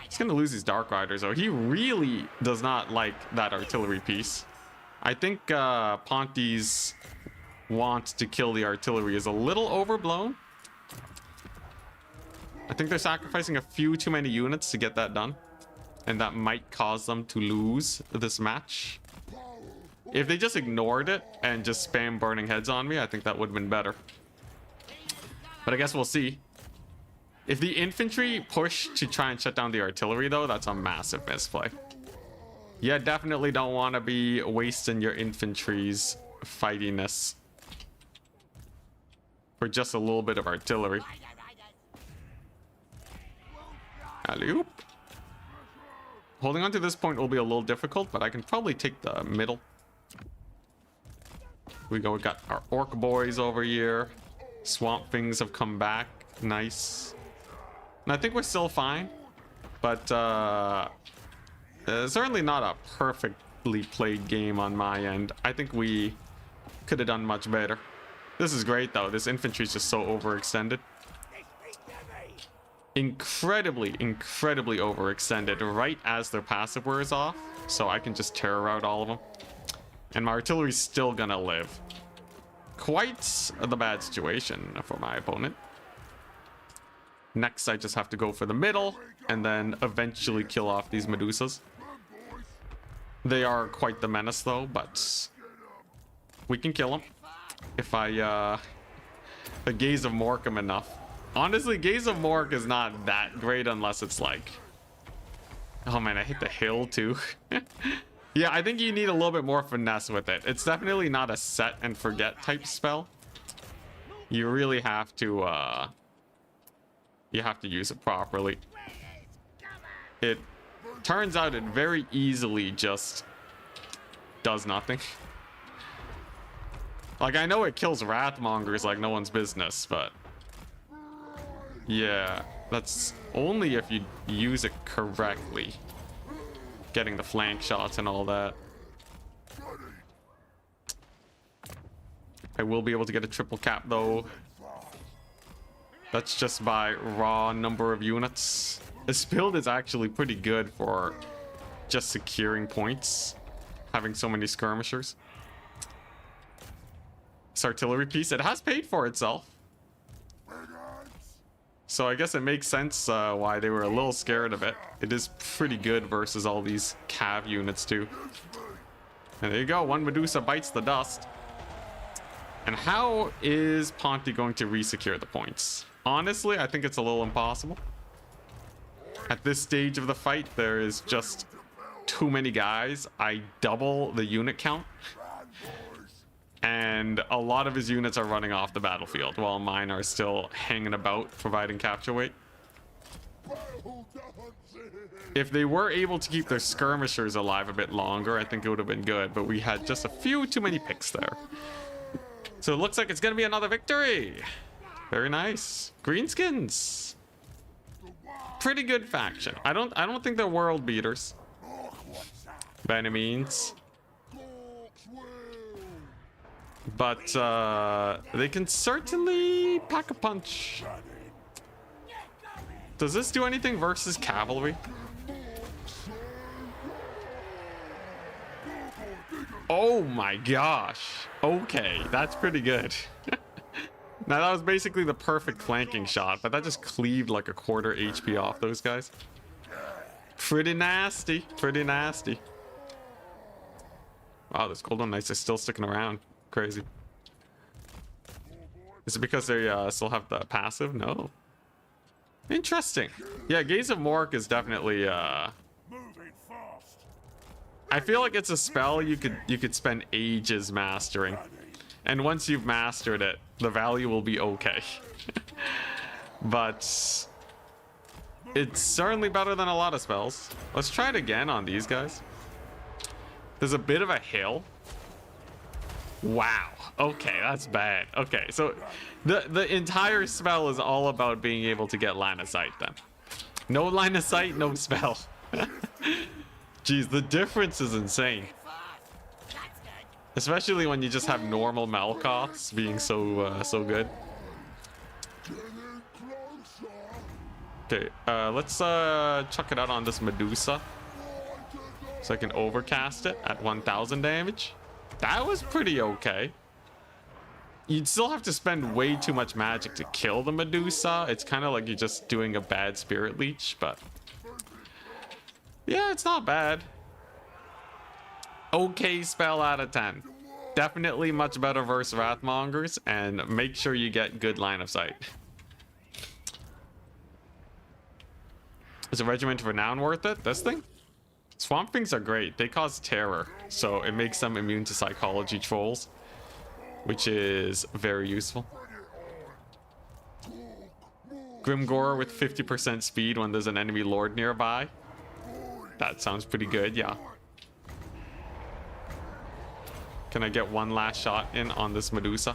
He's gonna lose these Dark Riders though. He really does not like that artillery piece. I think Ponty's want to kill the artillery is a little overblown. I think they're sacrificing a few too many units to get that done. And that might cause them to lose this match. If they just ignored it and just spam burning heads on me, I think that would have been better. But I guess we'll see. If the infantry push to try and shut down the artillery, though, that's a massive misplay. Yeah, definitely don't want to be wasting your infantry's fightiness for just a little bit of artillery. Alley-oop. Holding on to this point will be a little difficult, but I can probably take the middle. We got our orc boys over here. Swamp Things have come back. Nice. And I think we're still fine. But certainly not a perfectly played game on my end. I think we could have done much better. This is great though. This infantry is just so overextended. Incredibly overextended right as their passive wears off. So I can just terror out all of them. And my artillery's still gonna live. Quite the bad situation for my opponent. Next, I just have to go for the middle and then eventually kill off these Medusas. They are quite the menace though, but we can kill them if I the Gaze of Mork him enough. Honestly, Gaze of Mork is not that great unless it's like... Oh man, I hit the hill too. Yeah, I think you need a little bit more finesse with it. It's definitely not a set and forget type spell. You really have to use it properly. It turns out it very easily just does nothing. Like, I know it kills Wrathmongers like no one's business, but... yeah, that's only if you use it correctly. Getting the flank shots and all that. I will be able to get a triple cap, though. That's just by raw number of units. This build is actually pretty good for just securing points, having so many skirmishers. This artillery piece, it has paid for itself. So I guess it makes sense why they were a little scared of it. It is pretty good versus all these cav units too. And there you go, one Medusa bites the dust. And how is Ponty going to resecure the points? Honestly, I think it's a little impossible. At this stage of the fight, there is just too many guys. I double the unit count. And a lot of his units are running off the battlefield, while mine are still hanging about, providing capture weight. If they were able to keep their skirmishers alive a bit longer, I think it would have been good, but we had just a few too many picks there. So it looks like it's gonna be another victory. Very nice. Greenskins. Pretty good faction. I don't think they're world beaters by any means. But they can certainly pack a punch. Does this do anything versus cavalry? Oh my gosh. Okay, that's pretty good. Now that was basically the perfect flanking shot, but that just cleaved like a quarter HP off those guys. Pretty nasty, pretty nasty. Wow, those Cold One Knights are still sticking around. Crazy. Is it because they still have the passive? No. Interesting. Yeah, Gaze of Mork is definitely I feel like it's a spell you could spend ages mastering. And once you've mastered it, the value will be okay. But it's certainly better than a lot of spells. Let's try it again on these guys. There's a bit of a hill. Wow. Okay, that's bad. Okay, so the entire spell is all about being able to get line of sight then. No line of sight, no spell. Jeez, the difference is insane. Especially when you just have normal Malkoths being so good. Okay, let's chuck it out on this Medusa. So I can overcast it at 1000 damage. That was pretty okay. You'd still have to spend way too much magic to kill the Medusa. It's kind of like you're just doing a bad Spirit Leech, but... yeah, it's not bad. Okay spell out of 10. Definitely much better versus Wrathmongers, and make sure you get good line of sight. Is a Regiment of Renown worth it? This thing? Swamp Things are great. They cause terror, so it makes them immune to psychology trolls, which is very useful. Grimgore with 50% speed when there's an enemy lord nearby. That sounds pretty good, yeah. Can I get one last shot in on this Medusa?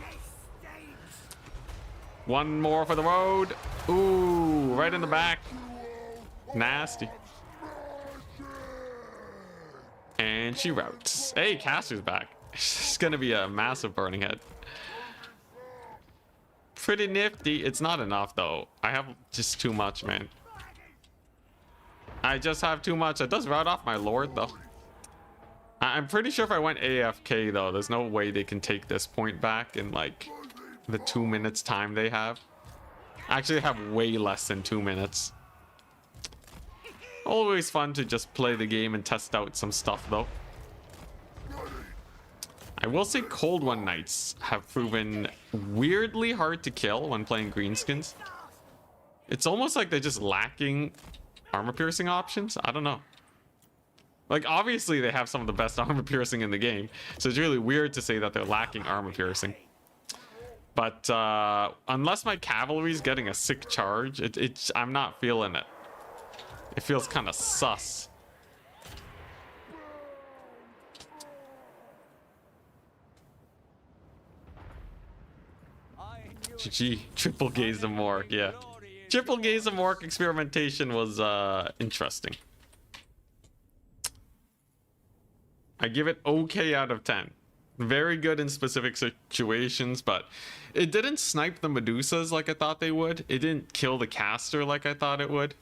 One more for the road. Ooh, right in the back. Nasty. And she routs. Hey, Caster's back. It's gonna be a massive burning head. Pretty nifty. It's not enough though. I have just too much, man. I just have too much. It does rout off my lord though. I'm pretty sure if I went AFK though, there's no way they can take this point back in like the 2 minutes time they have. Actually, I have way less than 2 minutes. Always fun to just play the game and test out some stuff though. I will say Cold One Knights have proven weirdly hard to kill when playing Greenskins. It's almost like they're just lacking armor piercing options. I don't know. Like, obviously they have some of the best armor piercing in the game, so it's really weird to say that they're lacking armor piercing. But unless my cavalry's getting a sick charge, I'm not feeling it. It feels kind of sus. GG. Triple gaze of Mork, yeah. Triple gaze of Mork experimentation was interesting. I give it okay out of 10. Very good in specific situations, but it didn't snipe the Medusas like I thought they would. It didn't kill the caster like I thought it would.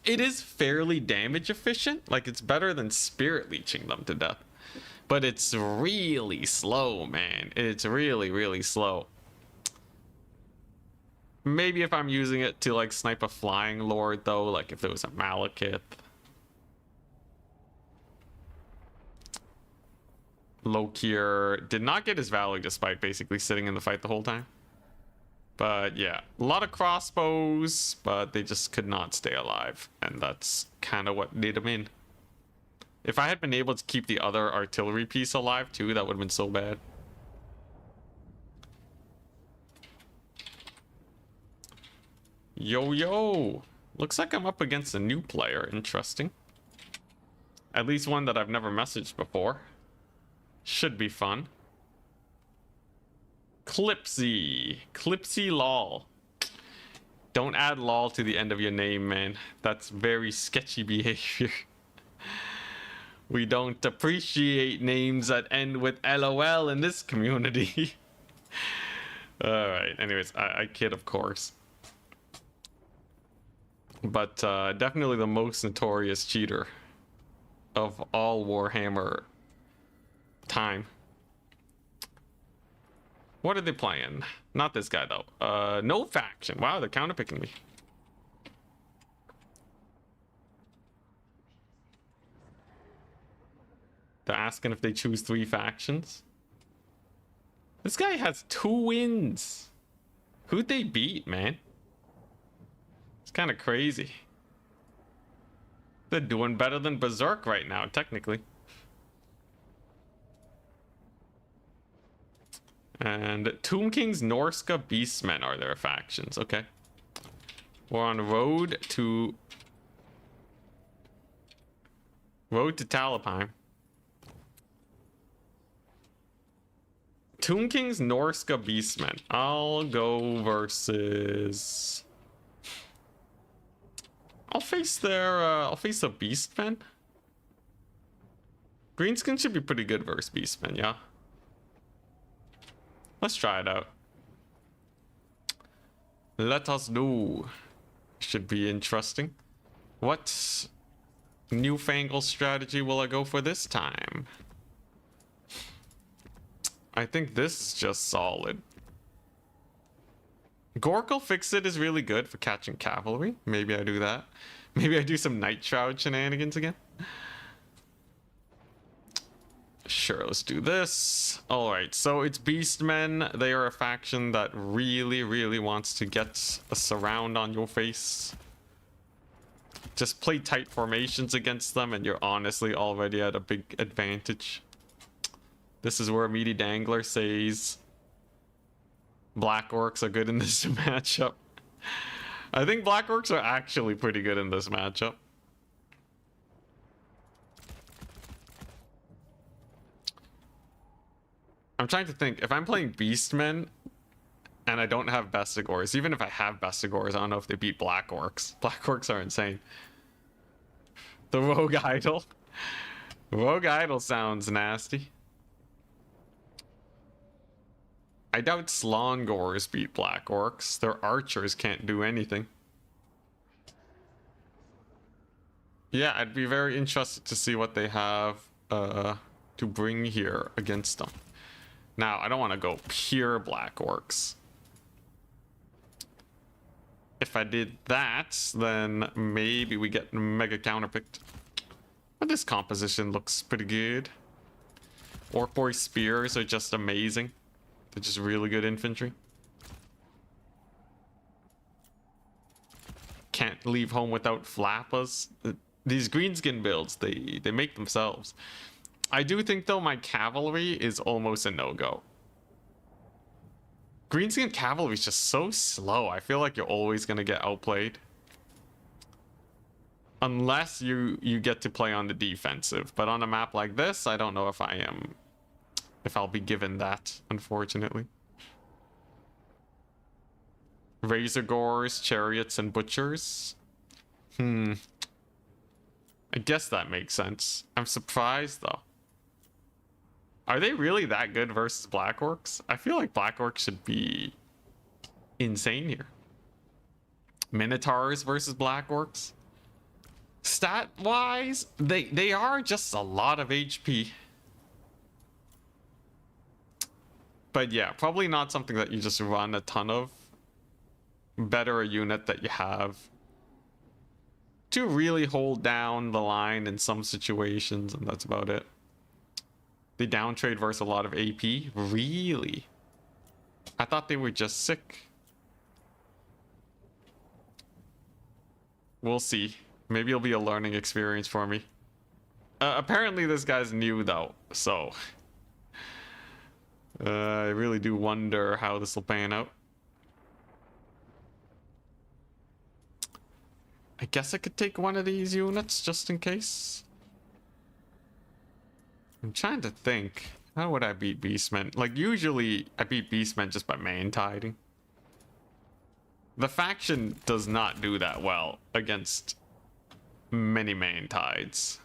It is fairly damage efficient. Like, it's better than spirit leeching them to death. But it's really slow, man. It's really, really slow. Maybe if I'm using it to, like, snipe a flying lord, though, like if there was a Malekith. Lokir did not get his value despite basically sitting in the fight the whole time. But yeah, a lot of crossbows, but they just could not stay alive. And that's kind of what did him in. If I had been able to keep the other artillery piece alive too, that would have been so bad. Yo, yo. Looks like I'm up against a new player. Interesting. At least one that I've never messaged before. Should be fun. Clipsy. Clipsy lol. Don't add lol to the end of your name, man. That's very sketchy behavior. We don't appreciate names that end with LOL in this community. Alright, anyways, I kid, of course. But definitely the most notorious cheater of all Warhammer time. What are they playing? Not this guy, though. No faction. Wow, they're counterpicking me. They're asking if they choose 3 factions. This guy has 2 wins. Who'd they beat, man? It's kind of crazy. They're doing better than Berserk right now, technically. And Tomb King's Norska Beastmen are their factions. Okay. We're on road to Talabheim. Tomb King's Norska Beastmen. I'll go versus... I'll face the Beastmen. Greenskins should be pretty good versus Beastmen, yeah. Let's try it out. Let us do. Should be interesting. What newfangled strategy will I go for this time? I think this is just solid. Gorkle Fix-It is really good for catching cavalry. Maybe I do that. Maybe I do some Night Shroud shenanigans again. Sure, let's do this. Alright, so it's Beastmen. They are a faction that really, really wants to get a surround on your face. Just play tight formations against them and you're honestly already at a big advantage. This is where Meaty Dangler says Black Orcs are good in this matchup. I think Black Orcs are actually pretty good in this matchup. I'm trying to think, if I'm playing Beastmen and I don't have Bestigors, even if I have Bestigors, I don't know if they beat Black Orcs. Black Orcs are insane. The Rogue Idol. Rogue Idol sounds nasty. I doubt Slongors beat Black Orcs. Their archers can't do anything. Yeah, I'd be very interested to see what they have to bring here against them. Now, I don't want to go pure Black Orcs. If I did that, then maybe we get mega counterpicked. But this composition looks pretty good. Orc Boy Spears are just amazing. They're just really good infantry. Can't leave home without Flappas. These greenskin builds, they make themselves. I do think, though, my cavalry is almost a no-go. Greenskin cavalry is just so slow. I feel like you're always going to get outplayed. Unless you get to play on the defensive. But on a map like this, I don't know if I'll be given that, unfortunately. Razor Gores, Chariots, and Butchers. I guess that makes sense. I'm surprised though. Are they really that good versus Black Orcs? I feel like Black Orcs should be insane here. Minotaurs versus Black Orcs. Stat wise, they are just a lot of HP. But yeah, probably not something that you just run a ton of. Better a unit that you have to really hold down the line in some situations, and that's about it. They downtrade versus a lot of AP. Really? I thought they were just sick. We'll see. Maybe it'll be a learning experience for me. Apparently this guy's new though, so I really do wonder how this will pan out. I guess I could take one of these units just in case. I'm trying to think. How would I beat Beastmen? Like, usually I beat Beastmen just by man-tiding. The faction does not do that well against many man-tides.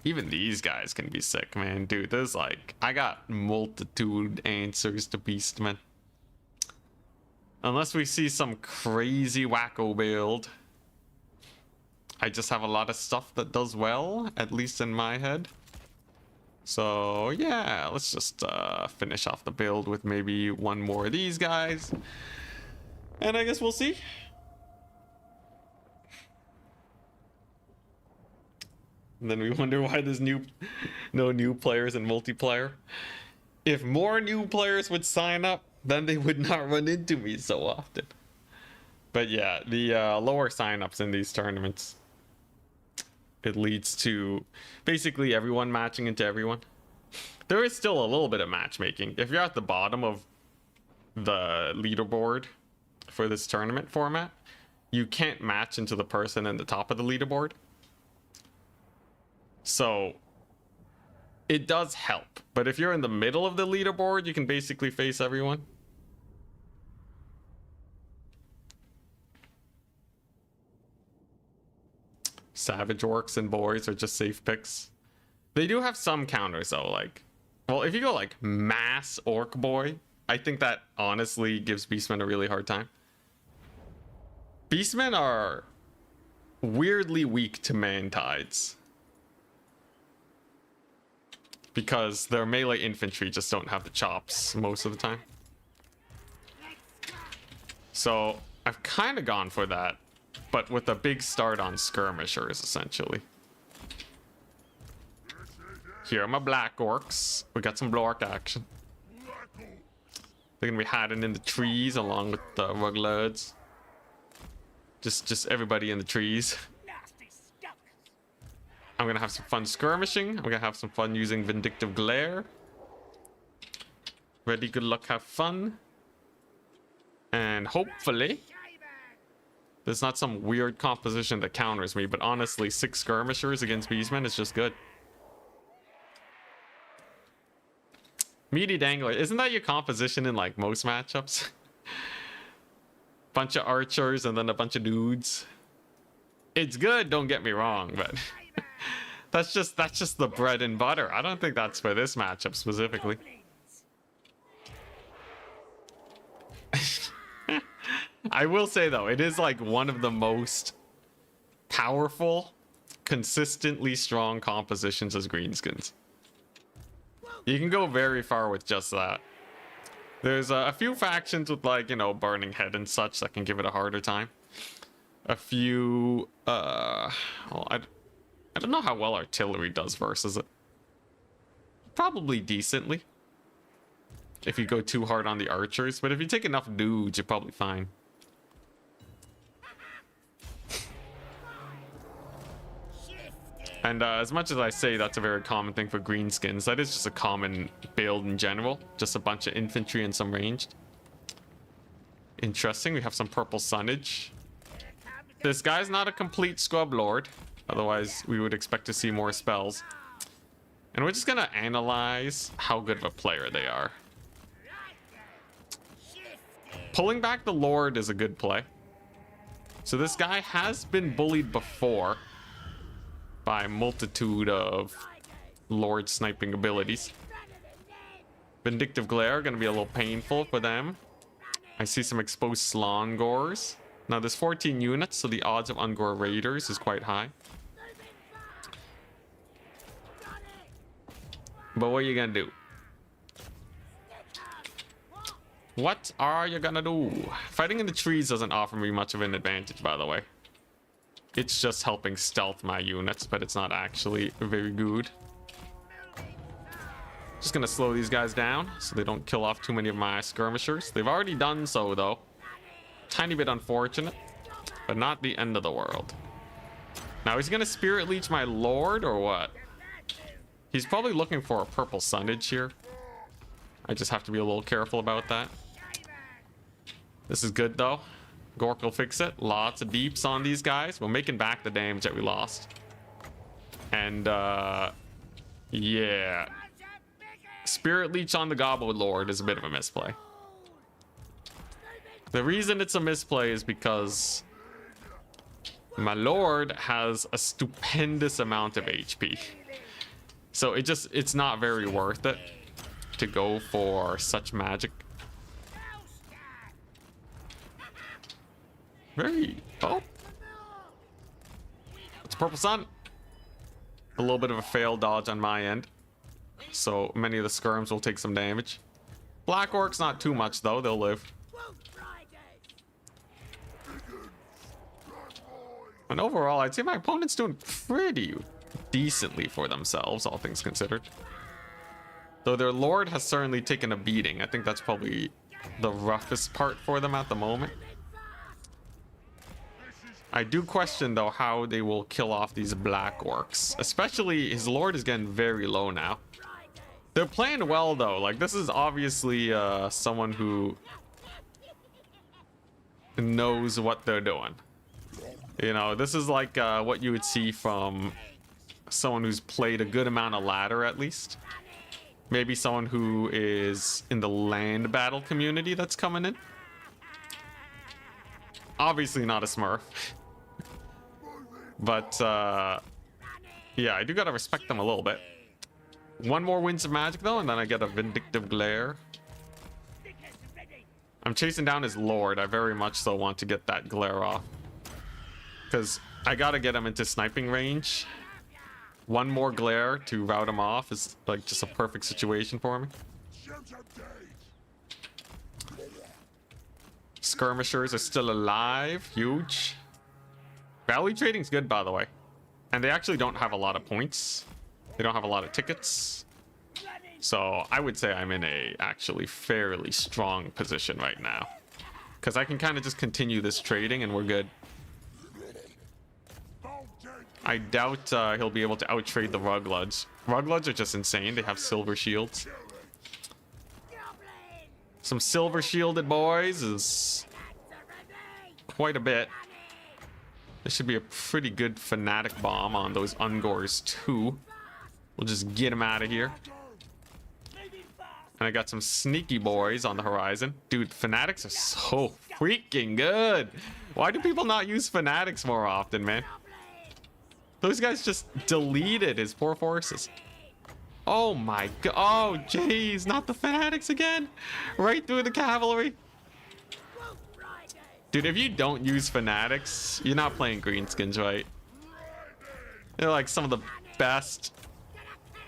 Even these guys can be sick, man. Dude, there's like... I got multitude answers to Beastmen. Unless we see some crazy wacko build. I just have a lot of stuff that does well, at least in my head. So yeah, let's just finish off the build with maybe one more of these guys. And I guess we'll see. And then we wonder why there's no new players in multiplayer. If more new players would sign up, then they would not run into me so often. But yeah, the lower signups in these tournaments, it leads to basically everyone matching into everyone. There is still a little bit of matchmaking. If you're at the bottom of the leaderboard for this tournament format, you can't match into the person in the top of the leaderboard. So it does help. But if you're in the middle of the leaderboard, you can basically face everyone. Savage Orcs and Boys are just safe picks. They do have some counters though, like... Well, if you go like mass Orc Boy, I think that honestly gives Beastmen a really hard time. Beastmen are weirdly weak to man-tides. Because their melee infantry just don't have the chops most of the time. So I've kind of gone for that, but with a big start on skirmishers, essentially. Here are my Black Orcs. We got some Blork action. They're gonna be hiding in the trees along with the Rugloods. Just everybody in the trees. I'm gonna have some fun skirmishing. I'm gonna have some fun using Vindictive Glare. Ready, good luck, have fun. And hopefully there's not some weird composition that counters me, but honestly 6 skirmishers against Beastmen is just good. Meaty Dangler, isn't that your composition in like most matchups? Bunch of archers and then a bunch of dudes. It's good, don't get me wrong, but that's just the bread and butter. I don't think that's for this matchup specifically. I will say though, it is like one of the most powerful, consistently strong compositions as Greenskins. You can go very far with just that. There's a few factions with like, you know, Burning Head and such that can give it a harder time. A few, well, I don't know how well artillery does versus it. Probably decently. If you go too hard on the archers, but if you take enough dudes, you're probably fine. And as much as I say that's a very common thing for Greenskins, that is just a common build in general. Just a bunch of infantry and some ranged. Interesting, we have some purple sunnage. This guy's not a complete scrub lord. Otherwise, we would expect to see more spells. And we're just gonna analyze how good of a player they are. Pulling back the Lord is a good play. So this guy has been bullied before by a multitude of Lord sniping abilities. Vindictive Glare gonna be a little painful for them. I see some exposed Slongors. Now there's 14 units, so the odds of Ungor Raiders is quite high. But what are you gonna do? What are you gonna do? Fighting in the trees doesn't offer me much of an advantage, by the way. It's just helping stealth my units, but it's not actually very good. Just gonna slow these guys down so they don't kill off too many of my skirmishers. They've already done so, though. Tiny bit unfortunate, but not the end of the world. Now, is he gonna Spirit Leech my Lord or what? He's probably looking for a purple Sunnage here. I just have to be a little careful about that. This is good, though. Gork will fix it. Lots of deeps on these guys. We're making back the damage that we lost. And, yeah. Spirit Leech on the Goblin Lord is a bit of a misplay. The reason it's a misplay is because my Lord has a stupendous amount of HP. So it's not very worth it to go for such magic. Oh. It's a Purple Sun. A little bit of a failed dodge on my end. So many of the skirms will take some damage. Black Orcs, not too much though, they'll live. And overall, I'd say my opponent's doing pretty decently for themselves, all things considered. Though their Lord has certainly taken a beating. I think that's probably the roughest part for them at the moment. I do question, though, how they will kill off these Black Orcs. Especially, his Lord is getting very low now. They're playing well, though. Like, this is obviously someone who knows what they're doing. You know, this is like what you would see from someone who's played a good amount of ladder, at least. Maybe someone who is in the land battle community that's coming in. Obviously not a Smurf. But, yeah, I do gotta respect them a little bit. One more Winds of Magic, though, and then I get a Vindictive Glare. I'm chasing down his Lord. I very much so want to get that Glare off. Because I gotta get him into sniping range. One more Glare to rout him off is, like, just a perfect situation for me. Skirmishers are still alive. Huge. Value trading's good, by the way. And they actually don't have a lot of points. They don't have a lot of tickets. So I would say I'm in a actually fairly strong position right now. Because I can kind of just continue this trading and we're good. I doubt he'll be able to outtrade the Rugludds. Rugludds are just insane. They have silver shields. Some silver shielded boys is quite a bit. This should be a pretty good Fanatic Bomb on those Ungors too. We'll just get them out of here. And I got some sneaky boys on the horizon. Dude, Fanatics are so freaking good. Why do people not use Fanatics more often, man? Those guys just deleted his poor forces. Oh my god. Oh, jeez. Not the Fanatics again. Right through the cavalry. Dude, if you don't use Fanatics, you're not playing Greenskins, right? They're like some of the best.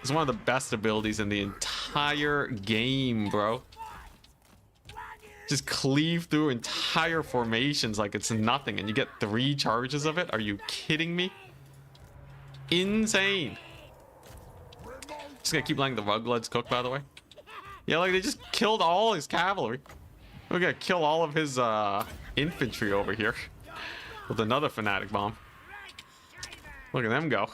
It's one of the best abilities in the entire game, bro. Just cleave through entire formations like it's nothing, and you get 3 charges of it. Are you kidding me? Insane. Just gonna keep letting the Rugludds cook, by the way. Yeah, like they just killed all his cavalry. We're gonna kill all of his infantry over here with another Fanatic Bomb. Look at them go.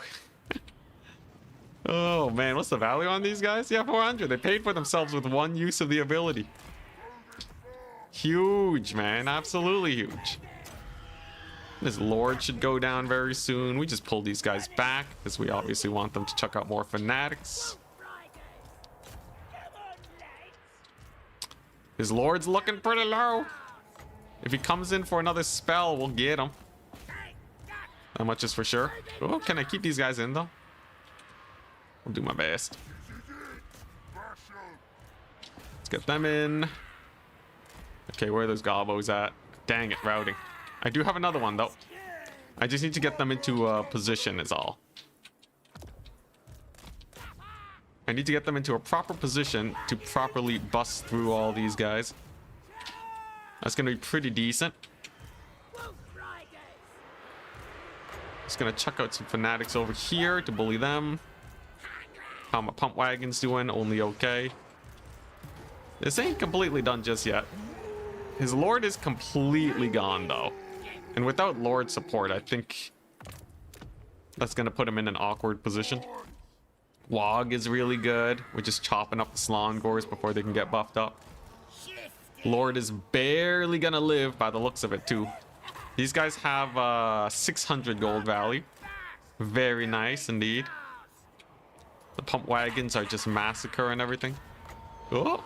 Oh man, what's the value on these guys? Yeah, 400. They paid for themselves with 1 use of the ability. Huge, man. Absolutely huge. His Lord should go down very soon. We just pull these guys back because we obviously want them to chuck out more Fanatics. His Lord's looking pretty low. If he comes in for another spell, we'll get him. That much is for sure. Oh, can I keep these guys in though? I'll do my best. Let's get them in. Okay, where are those gobos at? Dang it, routing. I do have another one though. I just need to get them into position is all. I need to get them into a proper position to properly bust through all these guys. That's gonna be pretty decent. Just gonna chuck out some fanatics over here to bully them. How my pump wagon's doing? Only okay. This ain't completely done just yet. His Lord is completely gone though. And without Lord support, I think that's gonna put him in an awkward position. Wog is really good. We're just chopping up the Slongors before they can get buffed up. Lord is barely gonna live by the looks of it too. These guys have 600 gold value. Very nice indeed. The pump wagons are just massacring everything. Oh,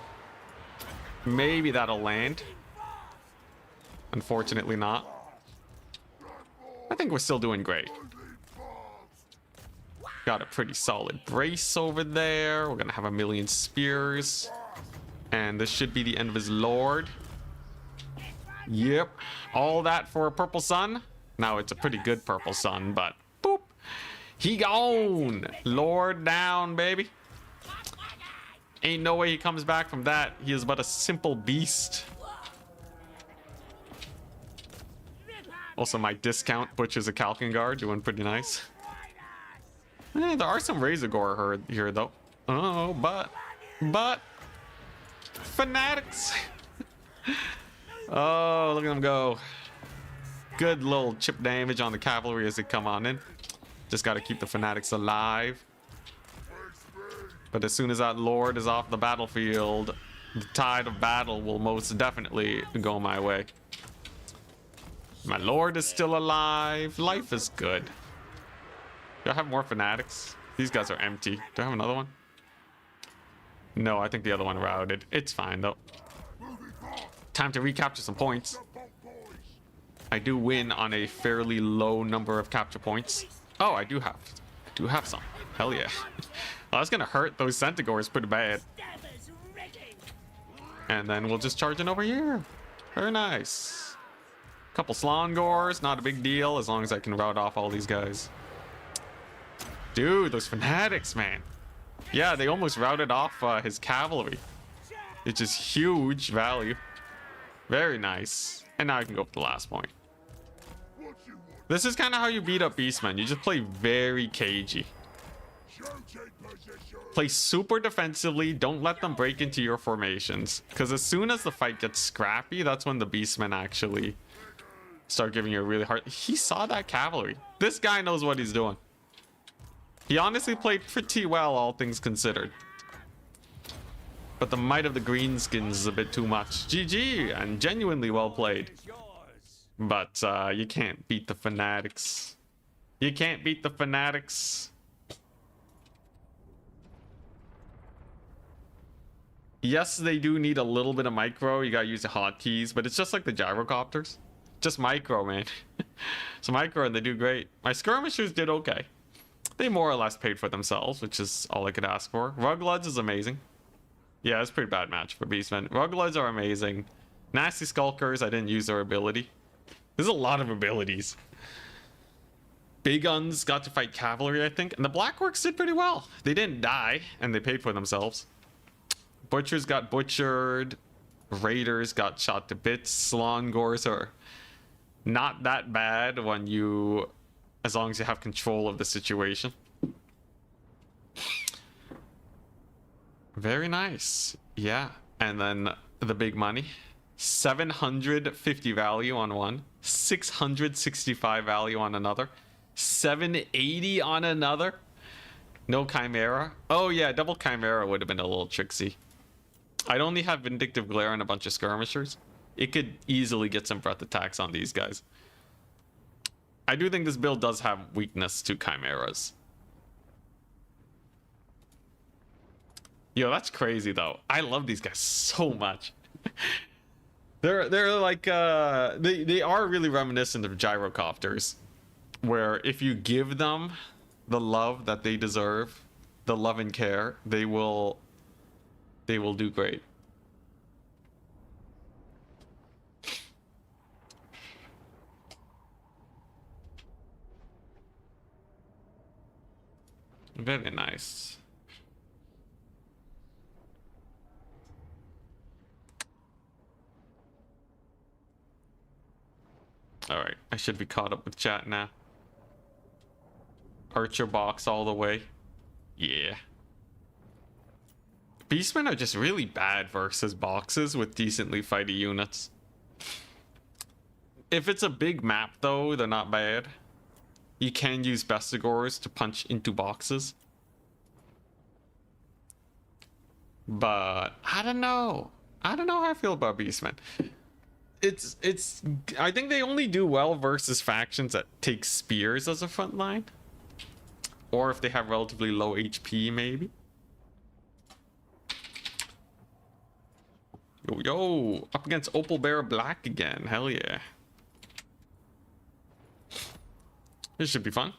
maybe that'll land. Unfortunately not. I think we're still doing great. Got a pretty solid brace over there. We're gonna have a million spears. And this should be the end of his Lord. Yep. All that for a purple sun. Now it's a pretty good purple sun, but boop. He gone. Lord down, baby. Ain't no way he comes back from that. He is but a simple beast. Also, my discount butchers a Kalkengard doing pretty nice. There are some Razor Gore here though. Oh, but fanatics. Oh, look at them go. Good little chip damage on the cavalry as they come on in. Just got to keep the fanatics alive. But as soon as that Lord is off the battlefield, the tide of battle will most definitely go my way. My Lord is still alive. Life is good. Do I have more fanatics? These guys are empty. Do I have another one? No, I think the other one routed. It's fine though. Time to recapture some points. I do win on a fairly low number of capture points. Oh, I do have some. Hell yeah. Well, that's gonna hurt those Centaurs pretty bad. And then we'll just charge in over here. Very nice. Couple Slongors, not a big deal as long as I can rout off all these guys. Dude, those fanatics, man. Yeah, they almost routed off his cavalry. It's just huge value. Very nice. And now I can go for the last point. This is kind of how you beat up Beastmen. You just play very cagey. Play super defensively. Don't let them break into your formations. Because as soon as the fight gets scrappy, that's when the Beastmen actually start giving you a really hard... He saw that cavalry. This guy knows what he's doing. He honestly played pretty well, all things considered. But the might of the Greenskins is a bit too much. GG, and genuinely well played. But you can't beat the fanatics. You can't beat the fanatics. Yes, they do need a little bit of micro. You gotta use the hotkeys, but it's just like the gyrocopters. Just micro, man. So micro and they do great. My skirmishers did okay. They more or less paid for themselves, which is all I could ask for. Rugloods is amazing. Yeah, it's a pretty bad match for Beastmen. Rugloods are amazing. Nasty Skulkers, I didn't use their ability. There's a lot of abilities. Big Guns got to fight cavalry, I think. And the Blackworks did pretty well. They didn't die, and they paid for themselves. Butchers got butchered. Raiders got shot to bits. Slongors are not that bad when you... as long as you have control of the situation. Very nice. Yeah. And then the big money. 750 value on one. 665 value on another. 780 on another. No Chimera. Oh yeah, double Chimera would have been a little tricksy. I'd only have Vindictive Glare and a bunch of skirmishers. It could easily get some breath attacks on these guys. I do think this build does have weakness to Chimeras. Yo, that's crazy though. I love these guys so much. They're like they are really reminiscent of gyrocopters, where if you give them the love that they deserve, the love and care, they will do great. Very nice. All right, I should be caught up with chat now. Archer box all the way. Yeah. Beastmen are just really bad versus boxes with decently fighty units. If it's a big map though, they're not bad. You can use Bestigors to punch into boxes. But I don't know. I don't know how I feel about Beastmen. It's I think they only do well versus factions that take spears as a front line. Or if they have relatively low HP, maybe. Yo, up against Opal Bear Black again. Hell yeah. This should be fun.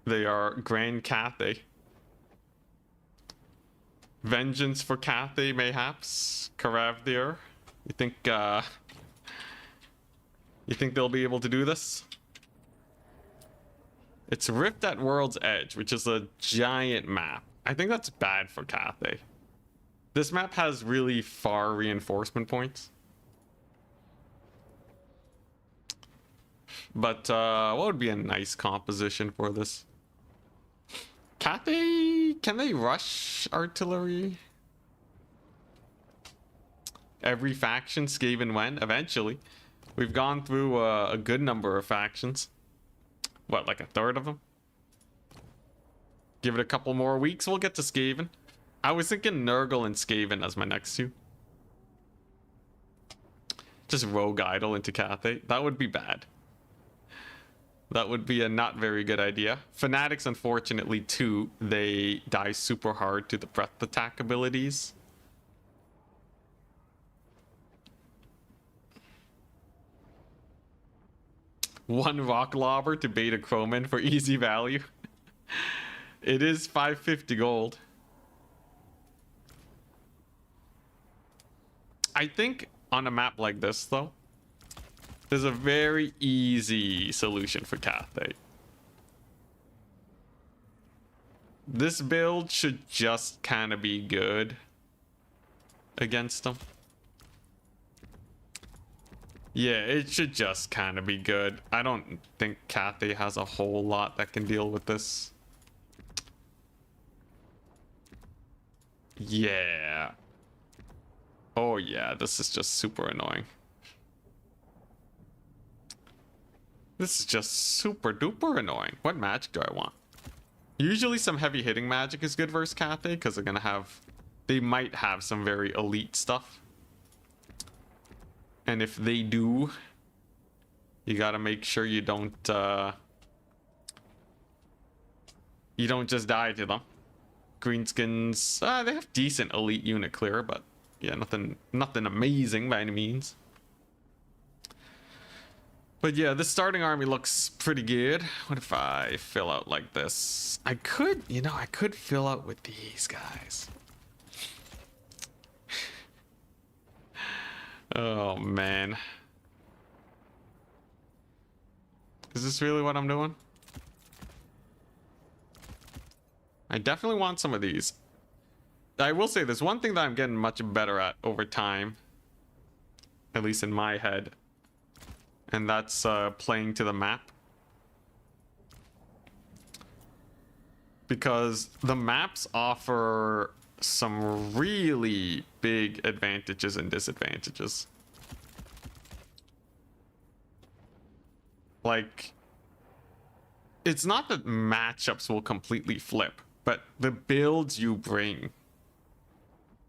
They are Grand Cathay. Vengeance for Cathay, mayhaps. Karavdir. You think they'll be able to do this? It's Rift at World's Edge, which is a giant map. I think that's bad for Cathay. This map has really far reinforcement points. But what would be a nice composition for this? Cathay, can they rush artillery? Every faction, Skaven when? Eventually. We've gone through a good number of factions. What, like a third of them? Give it a couple more weeks, we'll get to Skaven. I was thinking Nurgle and Skaven as my next two. Just rogue idol into Cathay. That would be bad. That would be a not very good idea. Fanatics, unfortunately, too, they die super hard to the breath attack abilities. One rock lobber to bait a Crowman for easy value. It is 550 gold. I think on a map like this, though, there's a very easy solution for Cathay. This build should just kind of be good against them. Yeah, it should just kind of be good. I don't think Cathay has a whole lot that can deal with this. Yeah. Oh yeah, this is just super annoying. This is just super duper annoying. What magic do I want? Usually some heavy hitting magic is good versus Cathay because they're gonna have... They might have some very elite stuff. And if they do, you gotta make sure you don't just die to them. Greenskins, they have decent elite unit clear, but yeah, nothing amazing by any means. But yeah, this starting army looks pretty good. What if I fill out like this? I could fill out with these guys. Oh man. Is this really what I'm doing? I definitely want some of these. I will say there's one thing that I'm getting much better at over time, at least in my head, and that's playing to the map. Because the maps offer some really big advantages and disadvantages. Like, it's not that matchups will completely flip, but the builds you bring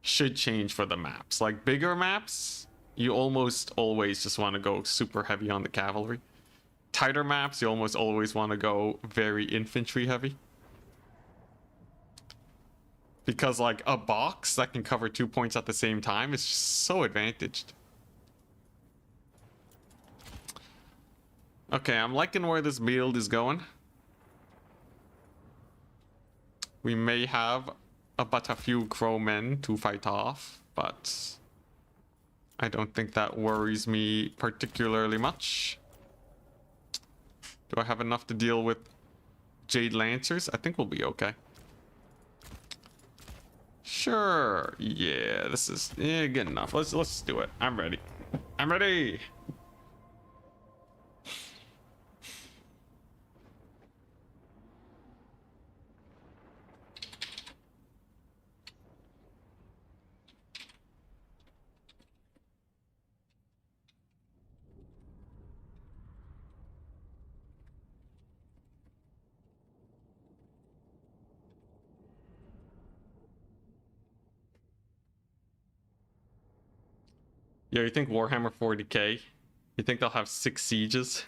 should change for the maps. Like bigger maps, you almost always just want to go super heavy on the cavalry. Tighter maps, you almost always want to go very infantry heavy. Because like a box that can cover 2 points at the same time is just so advantaged. Okay, I'm liking where this build is going. We may have but a few crowmen to fight off, but I don't think that worries me particularly much. Do I have enough to deal with Jade Lancers? I think we'll be okay. Sure. Yeah, this is good enough. Let's do it. I'm ready. I'm ready. Yeah, you think Warhammer 40k? You think they'll have 6 sieges?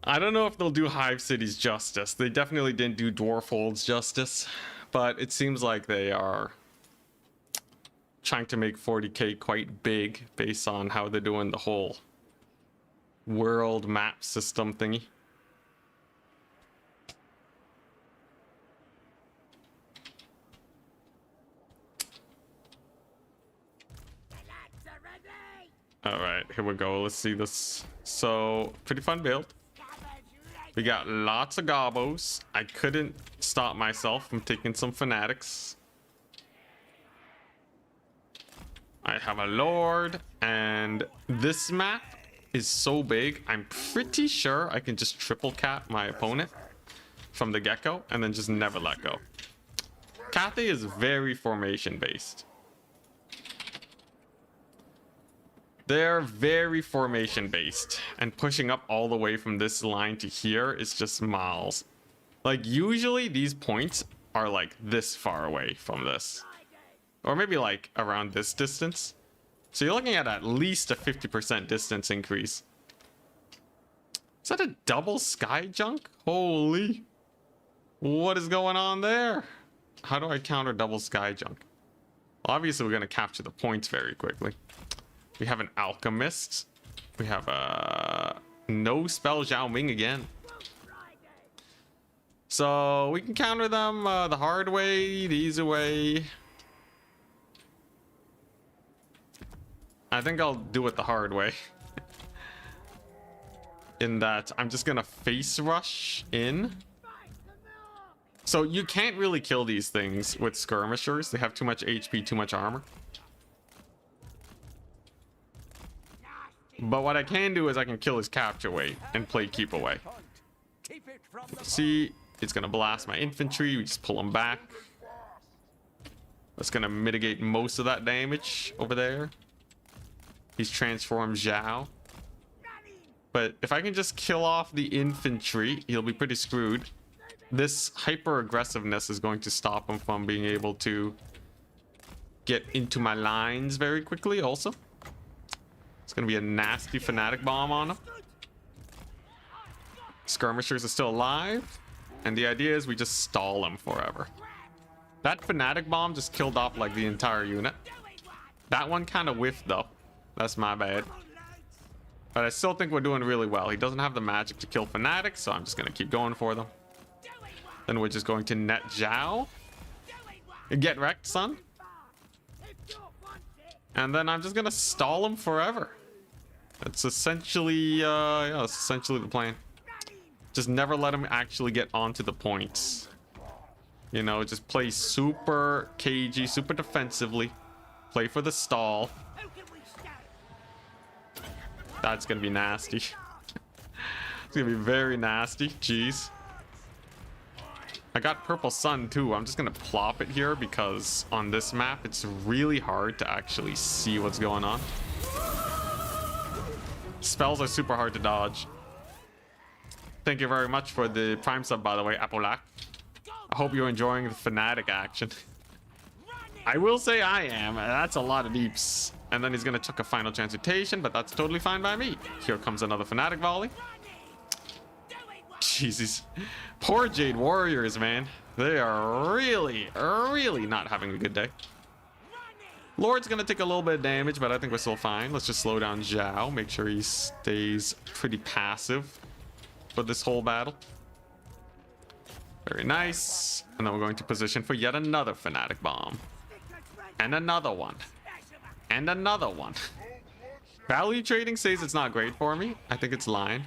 I don't know if they'll do Hive Cities justice. They definitely didn't do Dwarfolds justice, but it seems like they are trying to make 40k quite big based on how they're doing the whole world map system thingy. All right, here we go. Let's see this. So, pretty fun build. We got lots of gobos. I couldn't stop myself from taking some fanatics. I have a lord, and this map is so big, I'm pretty sure I can just triple cap my opponent from the get-go and then just never let go. Cathay is very formation based. They're very formation based, and pushing up all the way from this line to here is just miles. Like usually these points are like this far away from this, or maybe like around this distance. So you're looking at least a 50% distance increase. Is that a double sky junk? Holy, what is going on there? How do I counter double sky junk? Well, obviously we're going to capture the points very quickly. We have an alchemist. We have a no spell Zhao Ming again. So we can counter them the hard way, the easy way. I think I'll do it the hard way. In that I'm just gonna face rush in. So you can't really kill these things with skirmishers. They have too much HP, too much armor. But what I can do is I can kill his capture weight and play keep away. See, it's gonna blast my infantry. We just pull them back. That's gonna mitigate most of that damage over there. He's transformed Zhao. But if I can just kill off the infantry, he'll be pretty screwed. This hyper aggressiveness is going to stop him from being able to get into my lines very quickly also. It's gonna be a nasty fanatic bomb on him. Skirmishers are still alive, and the idea is we just stall them forever. That fanatic bomb just killed off like the entire unit. That one kind of whiffed though. That's my bad. But I still think we're doing really well. He doesn't have the magic to kill fanatics, so I'm just gonna keep going for them. Then we're just going to net Zhao. Get wrecked, son. And then I'm just gonna stall him forever. That's essentially, yeah, that's essentially the plan. Just never let him actually get onto the points. You know, just play super cagey, super defensively. Play for the stall. That's gonna be nasty. It's gonna be very nasty. Jeez. I got Purple Sun too. I'm just gonna plop it here because on this map it's really hard to actually see what's going on. Spells are super hard to dodge. Thank you very much for the Prime sub, by the way, Apolak. I hope you're enjoying the fanatic action. I will say I am. That's a lot of deeps. And then he's gonna chuck a final transmutation, but that's totally fine by me. Here comes another fanatic volley. Jesus. Poor Jade Warriors, man. They are really, really not having a good day. Lord's gonna take a little bit of damage, but I think we're still fine. Let's just slow down Zhao. Make sure he stays pretty passive for this whole battle. Very nice. And then we're going to position for yet another Fanatic Bomb. And another one. And another one. Value trading says it's not great for me. I think it's line.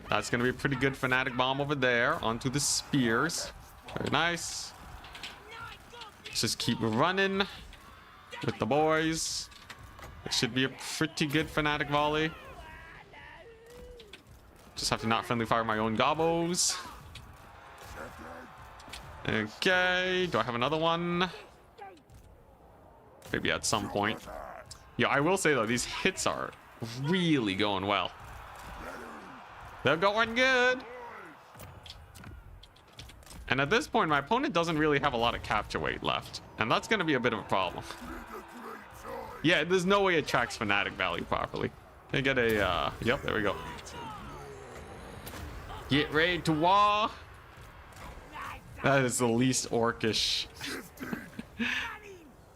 That's going to be a pretty good Fanatic Bomb over there. Onto the spears. Very nice. Let's just keep running with the boys. It should be a pretty good Fanatic Volley. Just have to not friendly fire my own gobos. Okay, do I have another one? Maybe at some point. Yeah, I will say though, these hits are really going well. They're going good. And at this point, my opponent doesn't really have a lot of capture weight left. And that's going to be a bit of a problem. Yeah, there's no way it tracks Fanatic value properly. They get a, yep, there we go. Get ready to war. That is the least orcish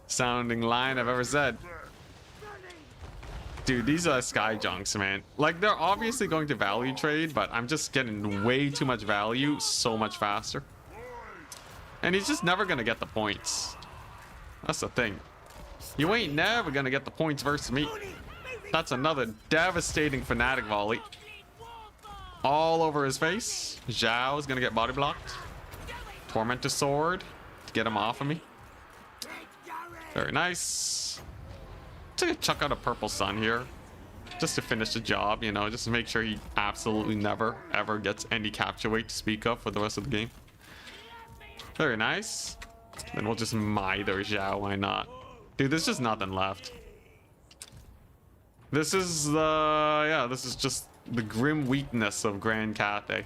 sounding line I've ever said. Dude, these are sky junks, man. Like, they're obviously going to value trade, but I'm just getting way too much value so much faster. And he's just never gonna get the points. That's the thing. You ain't never gonna get the points versus me. That's another devastating Fanatic Volley. All over his face. Zhao is gonna get body blocked. Tormentor Sword to get him off of me. Very nice. To chuck out a Purple Sun here. Just to finish the job, you know, just to make sure he absolutely never, ever gets any capture weight to speak of for the rest of the game. Very nice. Then we'll just mither Zhao, why not? Dude, there's just nothing left. This is yeah, this is just the grim weakness of Grand Cathay.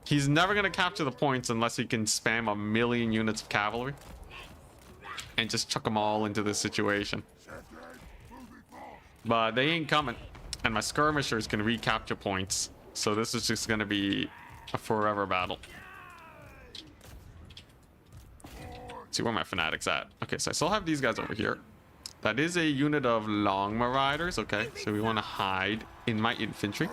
He's never gonna capture the points unless he can spam 1,000,000 units of cavalry and just chuck them all into this situation. But they ain't coming, and my skirmishers can recapture points, so this is just gonna be a forever battle. See where my fanatics at. Okay, so I still have these guys over here. That is a unit of long marauders. Okay, so we want to hide in my infantry.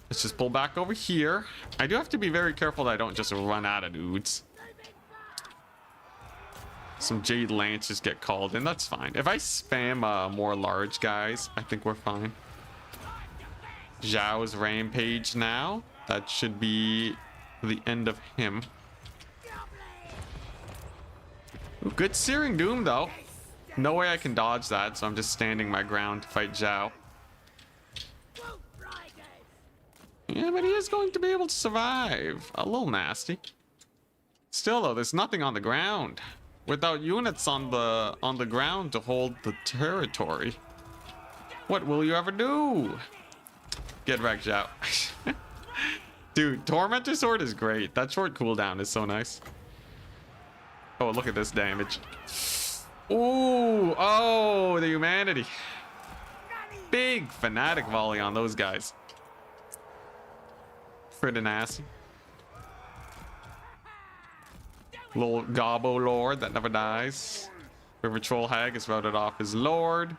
Let's just pull back over here. I do have to be very careful that I don't just run out of dudes. Some Jade Lancers get called in. That's fine. If I spam more large guys, I think we're fine. Zhao's rampage now. That should be the end of him. Ooh, good Searing Doom, though. No way I can dodge that, so I'm just standing my ground to fight Zhao. Yeah, but he is going to be able to survive. A little nasty. Still, though, there's nothing on the ground. Without units on the ground to hold the territory, what will you ever do? Get wrecked, Zhao. Dude, Tormentor Sword is great. That short cooldown is so nice. Oh, look at this damage. Ooh, oh, the humanity. Big Fanatic Volley on those guys. Pretty nasty. Little Gobbo Lord that never dies. River Troll Hag is routed off his Lord.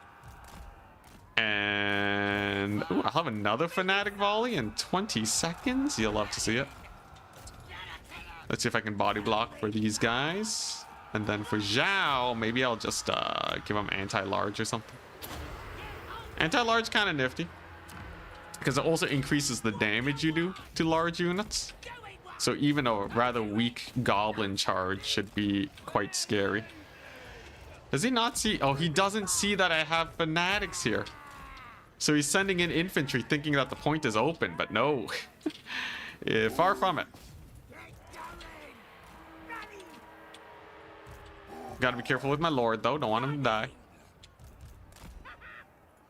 And ooh, I'll have another Fanatic Volley in 20 seconds. You'll love to see it. Let's see if I can body block for these guys. And then for Zhao, maybe I'll just give him anti-large or something. Anti-large kind of nifty, because it also increases the damage you do to large units. So even a rather weak goblin charge should be quite scary. Does he not see? Oh, he doesn't see that I have fanatics here. So he's sending in infantry thinking that the point is open, but no. Far from it. Gotta be careful with my lord, though. Don't want him to die.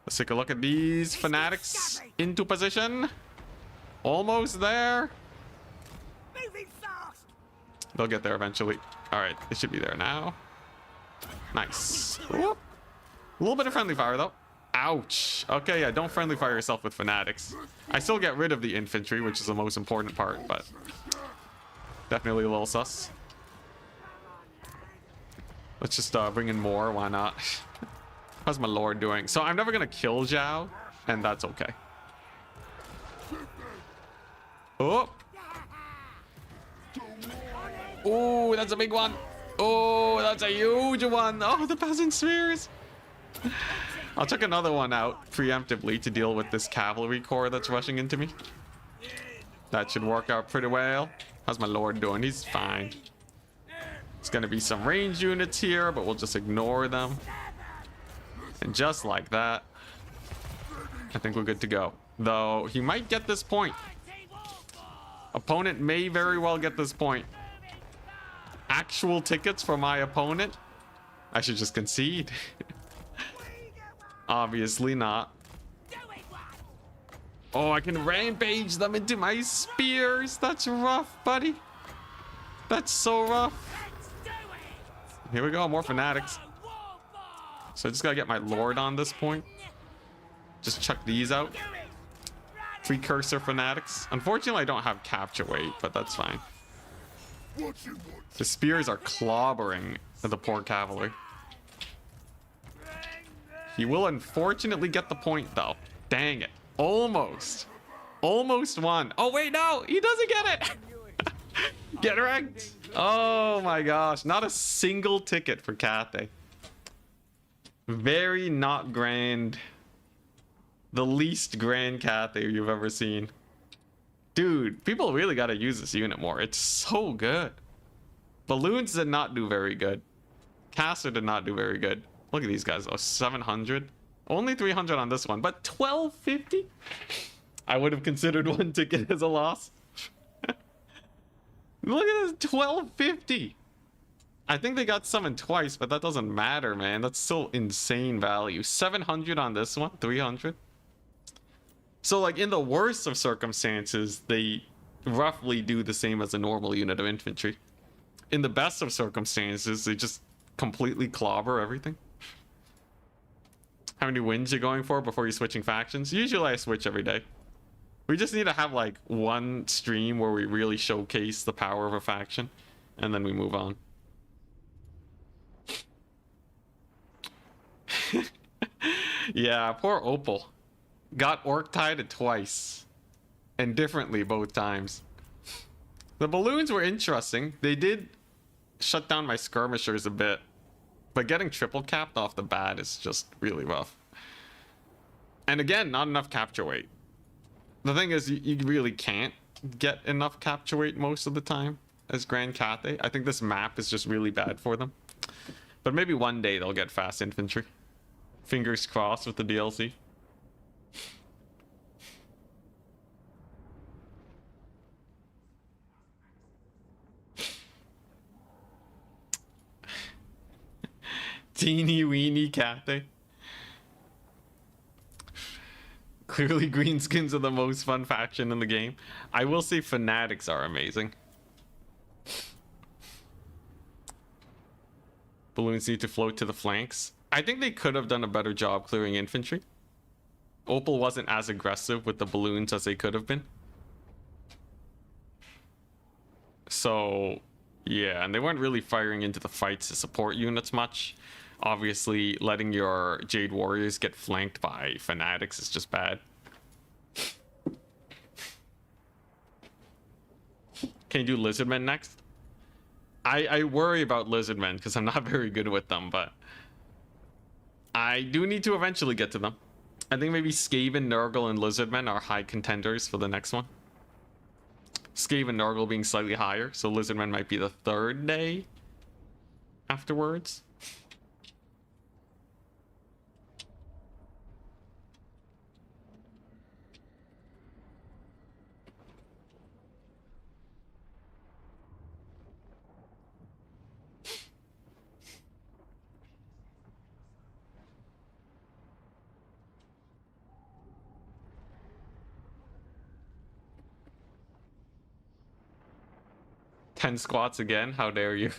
Let's take a look at these fanatics into position. Almost there. They'll get there eventually. All right, it should be there now. Nice. Whoop. A little bit of friendly fire, though. Ouch. Okay, yeah, don't friendly fire yourself with fanatics. I still get rid of the infantry, which is the most important part, but definitely a little sus. Let's just bring in more. Why not? How's my lord doing? So I'm never gonna kill Zhao, and that's okay. Oh. Oh, that's a big one. Oh, that's a huge one. Oh, the peasant spheres. I'll check another one out preemptively to deal with this cavalry corps that's rushing into me. That should work out pretty well. How's my lord doing? He's fine. There's gonna be some range units here, but we'll just ignore them. And just like that, I think we're good to go. Though he might get this point. Opponent may very well get this point. Actual tickets for my opponent? I should just concede. Obviously not. Oh, I can rampage them into my spears. That's rough, buddy. That's so rough. Here we go, more fanatics. So I just gotta get my lord on this point. Just chuck these out. Precursor fanatics. Unfortunately, I don't have capture weight, but that's fine. The spears are clobbering the poor cavalry. He will unfortunately get the point, though. Dang it. Almost. Almost won. Oh, wait, no. He doesn't get it. Get wrecked. Oh, my gosh. Not a single ticket for Cathay. Very not grand. The least Grand Cathay you've ever seen. Dude, people really got to use this unit more. It's so good. Balloons did not do very good. Castor did not do very good. Look at these guys. Oh, 700. Only 300 on this one, but 1250? I would have considered one ticket as a loss. Look at this, 1250. I think they got summoned twice, but that doesn't matter, man. That's still insane value. 700 on this one, 300. So, like, in the worst of circumstances, they roughly do the same as a normal unit of infantry. In the best of circumstances, they just completely clobber everything. How many wins you going for before you're switching factions? Usually I switch every day. We just need to have like one stream where we really showcase the power of a faction, and then we move on. Yeah, poor Opal. Got orc tied twice. And differently both times. The balloons were interesting. They did shut down my skirmishers a bit. But getting triple capped off the bat is just really rough. And again, not enough capture weight. The thing is, you really can't get enough capture weight most of the time as Grand Cathay. I think this map is just really bad for them. But maybe one day they'll get fast infantry. Fingers crossed with the DLC. Teeny weeny Cathay. Clearly Greenskins are the most fun faction in the game. I will say fanatics are amazing. Balloons need to float to the flanks. I think they could have done a better job clearing infantry. Opal wasn't as aggressive with the balloons as they could have been. So, yeah, and they weren't really firing into the fights to support units much. Obviously, letting your Jade Warriors get flanked by fanatics is just bad. Can you do Lizardmen next? I worry about Lizardmen because I'm not very good with them, but I do need to eventually get to them. I think maybe Skaven, Nurgle, and Lizardmen are high contenders for the next one. Skaven, Nurgle being slightly higher, so Lizardmen might be the third day afterwards. Ten squats again? How dare you?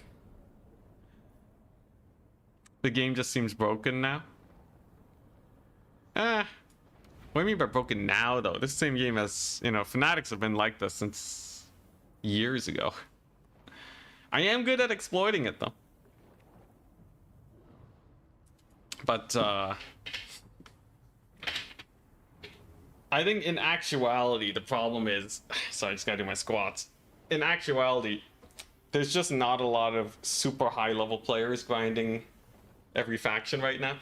The game just seems broken now. What do you mean by broken now, though? This same game has, you know, Fanatics have been like this since years ago. I am good at exploiting it, though. But, I think in actuality, the problem is... Sorry, I just gotta do my squats. In actuality, there's just not a lot of super high-level players grinding every faction right now.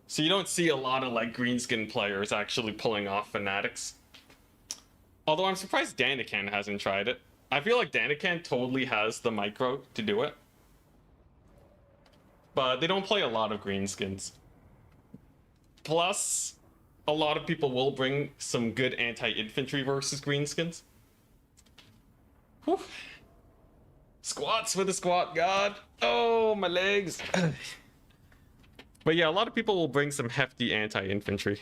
So you don't see a lot of, like, greenskin players actually pulling off Fanatics. Although I'm surprised Danican hasn't tried it. I feel like Danican totally has the micro to do it. But they don't play a lot of greenskins. Plus... a lot of people will bring some good anti-infantry versus greenskins. Whew. Squats for the squat god. Oh, my legs. But yeah, a lot of people will bring some hefty anti-infantry.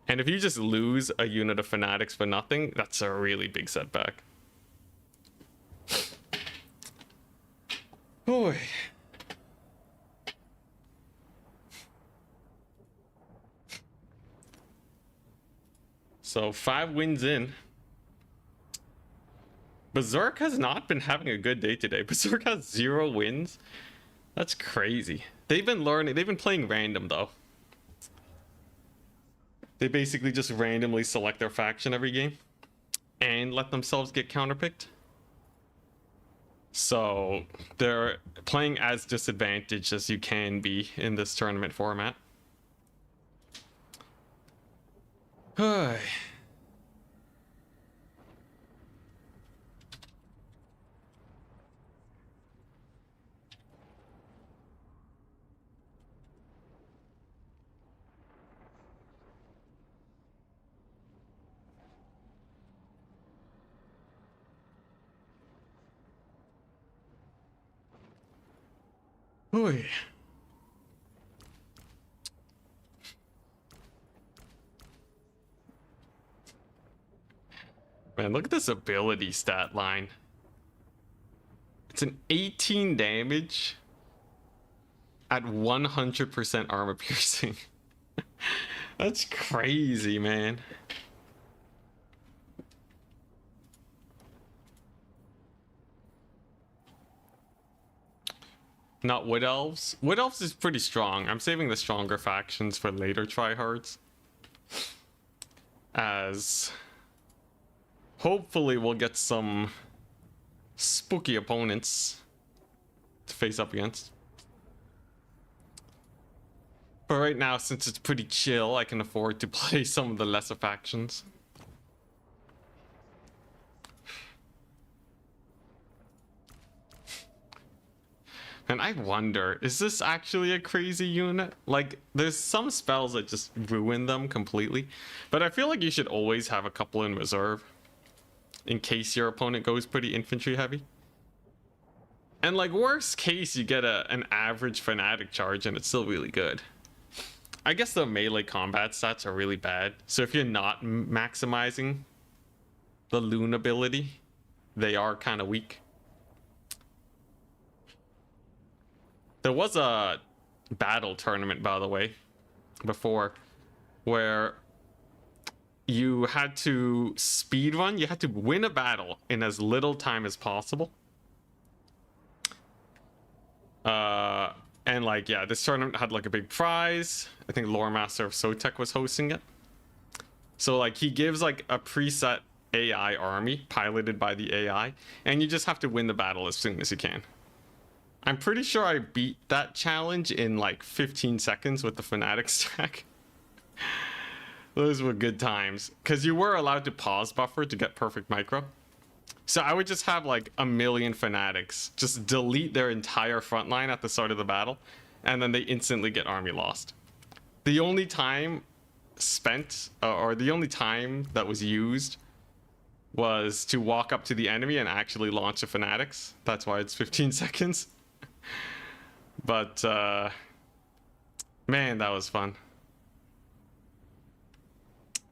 And if you just lose a unit of Fanatics for nothing, that's a really big setback. Boy. So 5 wins in. Berserk has not been having a good day today. Berserk has 0 wins. That's crazy. They've been playing random though. They basically just randomly select their faction every game and let themselves get counterpicked. So they're playing as disadvantaged as you can be in this tournament format. Man, look at this ability stat line. It's an 18 damage at 100% armor piercing. That's crazy, man. Not Wood Elves. Wood Elves is pretty strong. I'm saving the stronger factions for later tryhards. As hopefully we'll get some spooky opponents to face up against. But right now, since it's pretty chill, I can afford to play some of the lesser factions. And I wonder, is this actually a crazy unit? Like, there's some spells that just ruin them completely. But I feel like you should always have a couple in reserve, in case your opponent goes pretty infantry heavy. And like, worst case, you get an average Fanatic charge and it's still really good. I guess the melee combat stats are really bad. So if you're not maximizing the Loon ability, they are kind of weak. There was a battle tournament, by the way, before, where you had to speedrun. You had to win a battle in as little time as possible. And like, yeah, this tournament had like a big prize. I think Lore Master of Sotek was hosting it. So like, he gives like a preset AI army piloted by the AI, and you just have to win the battle as soon as you can. I'm pretty sure I beat that challenge in like 15 seconds with the Fanatic stack. Those were good times, because you were allowed to pause buffer to get perfect micro. So I would just have like a million Fanatics just delete their entire front line at the start of the battle, and then they instantly get army lost. The only time spent, or the only time that was used, was to walk up to the enemy and actually launch the Fanatics. That's why it's 15 seconds. But man, that was fun.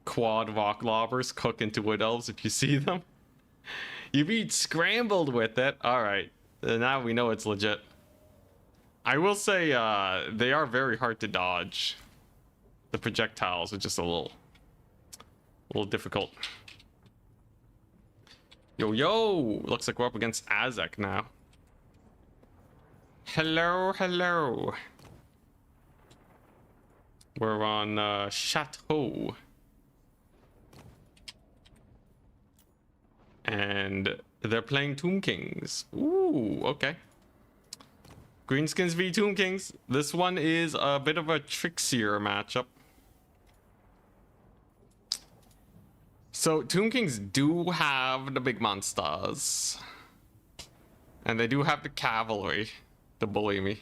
Quad rock lobbers cook into Wood Elves if you see them. You beat Scrambled with it. Alright, now we know it's legit. I will say they are very hard to dodge. The projectiles are just a little difficult. Yo, looks like we're up against Azek now. Hello. We're on Chateau. And they're playing Tomb Kings. Ooh, okay. Greenskins v Tomb Kings. This one is a bit of a trixier matchup. So Tomb Kings do have the big monsters. And they do have the cavalry to bully me.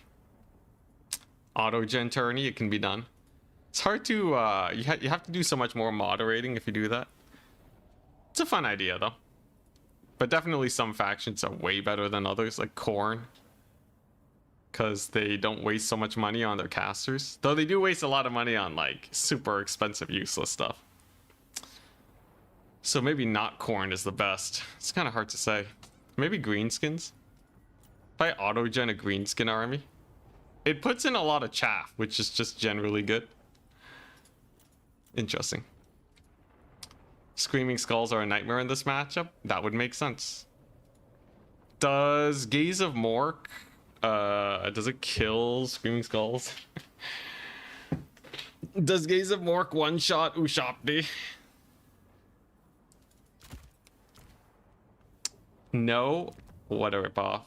Auto-gen tourney, it can be done. It's hard to, you have to do so much more moderating if you do that. It's a fun idea though. But definitely some factions are way better than others, like Khorne. Because they don't waste so much money on their casters. Though they do waste a lot of money on like super expensive useless stuff. So maybe not Khorne is the best. It's kind of hard to say. Maybe Greenskins? If I auto-gen a Greenskin army, it puts in a lot of chaff, which is just generally good. Interesting. Screaming Skulls are a nightmare in this matchup? That would make sense. Does Gaze of Mork, does it kill Screaming Skulls? Does Gaze of Mork one-shot Ushopti? No? What a ripoff.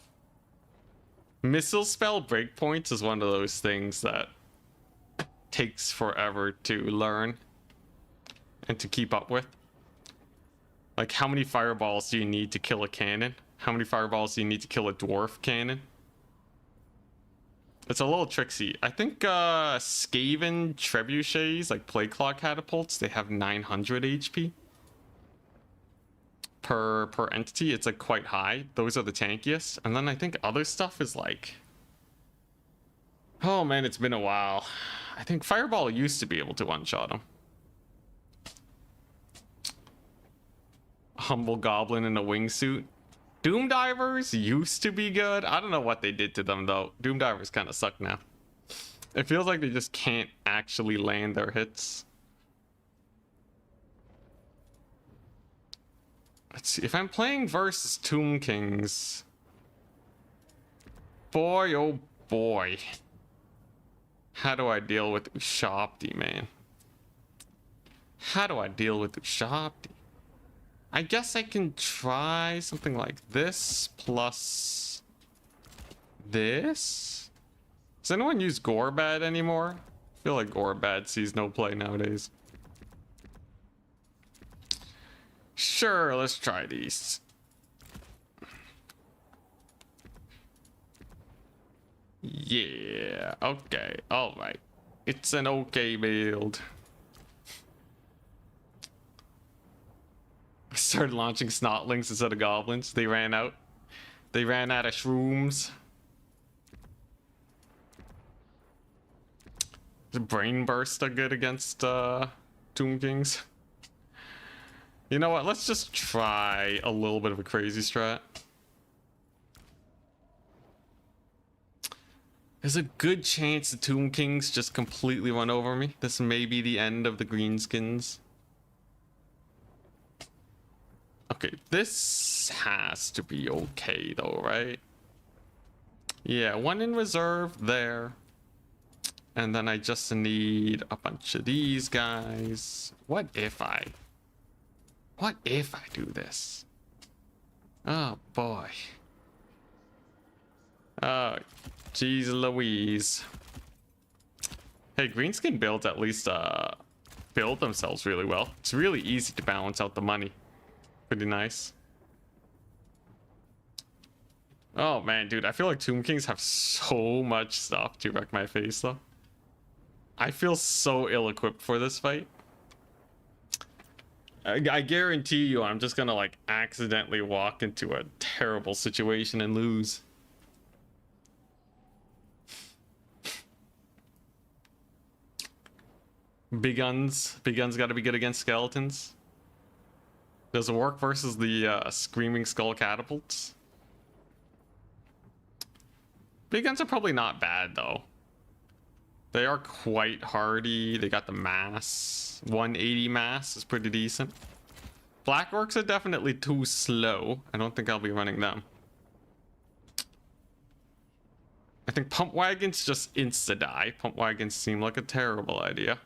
Missile Spell Breakpoints is one of those things that takes forever to learn and to keep up with. Like, how many fireballs do you need to kill a cannon? How many fireballs do you need to kill a dwarf cannon? It's a little tricksy. I think Skaven trebuchets, like Plague Claw catapults, they have 900 HP per entity. It's like quite high. Those are the tankiest. And then I think other stuff is like, oh man, it's been a while. I think Fireball used to be able to one-shot them. Humble Goblin in a wingsuit. Doom Divers used to be good. I don't know what they did to them though. Doom Divers kind of suck now. It feels like they just can't actually land their hits. Let's see. If I'm playing versus Tomb Kings, boy, oh boy. How do I deal with Ushopti, man? How do I deal with Ushopti? I guess I can try something like this plus this. Does anyone use Gorbad anymore? I feel like Gorbad sees no play nowadays. Sure, let's try these. Yeah, okay, alright. It's an okay build. I started launching Snotlings instead of goblins. They ran out. They ran out of shrooms. The Brain Burst are good against Tomb Kings. You know what? Let's just try a little bit of a crazy strat. There's a good chance the Tomb Kings just completely run over me. This may be the end of the Greenskins. Okay, this has to be okay though, right? Yeah, one in reserve there. And then I just need a bunch of these guys. What if I do this? Oh boy. Oh, jeez Louise. Hey, Greenskin builds at least build themselves really well. It's really easy to balance out the money. Pretty nice. Oh man, dude, I feel like Tomb Kings have so much stuff to wreck my face though. I feel so ill-equipped for this fight. I guarantee you I'm just gonna like accidentally walk into a terrible situation and lose. Big guns gotta be good against skeletons. Does it work versus the Screaming Skull catapults? Big guns are probably not bad though. They are quite hardy. They got the mass. 180 mass is pretty decent. Black orcs are definitely too slow. I don't think I'll be running them. I think pump wagons just insta-die. Pump wagons seem like a terrible idea.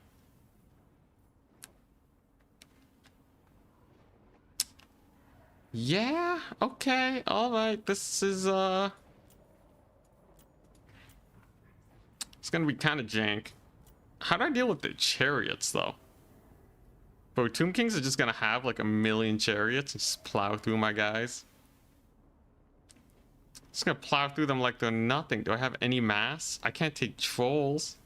Yeah, okay, alright. This is, it's gonna be kind of jank. How do I deal with the chariots, though? Bro, Tomb Kings are just gonna have like a million chariots and just plow through my guys. Just gonna plow through them like they're nothing. Do I have any mass? I can't take trolls.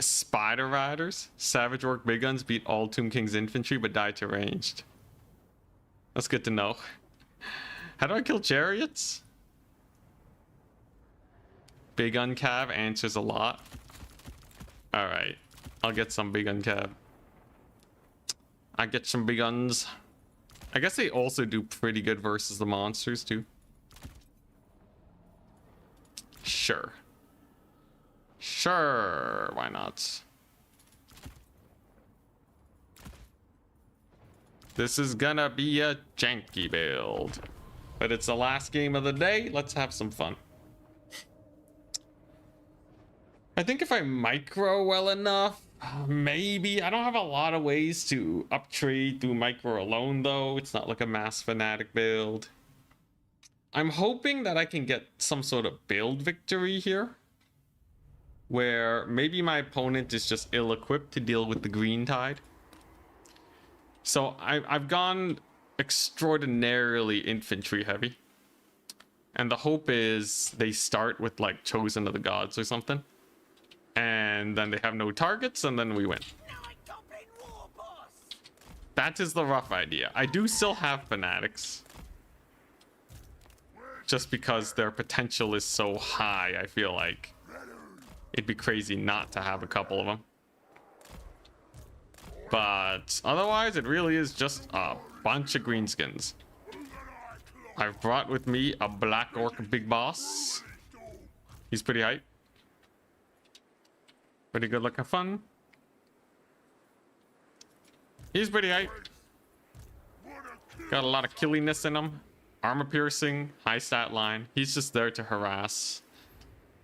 Spider Riders. Savage Orc Big Guns beat all Tomb King's infantry but die to ranged. That's good to know. How do I kill chariots? Big Gun Cav answers a lot. Alright. I'll get some Big Gun Cav. I get some big guns. I guess they also do pretty good versus the monsters too. Sure. Sure, why not? This is gonna be a janky build. But it's the last game of the day. Let's have some fun. I think if I micro well enough, maybe. I don't have a lot of ways to uptrade through micro alone, though. It's not like a mass fanatic build. I'm hoping that I can get some sort of build victory here, where maybe my opponent is just ill-equipped to deal with the green tide. So I've gone extraordinarily infantry heavy, and the hope is they start with like Chosen of the Gods or something, and then they have no targets, and then we win. That is the rough idea. I do still have fanatics, just because their potential is so high. I feel like it'd be crazy not to have a couple of them. But otherwise, it really is just a bunch of greenskins. I've brought with me a black orc big boss. He's pretty hype. Pretty good looking fun. He's pretty hype. Got a lot of killiness in him. Armor piercing, high stat line. He's just there to harass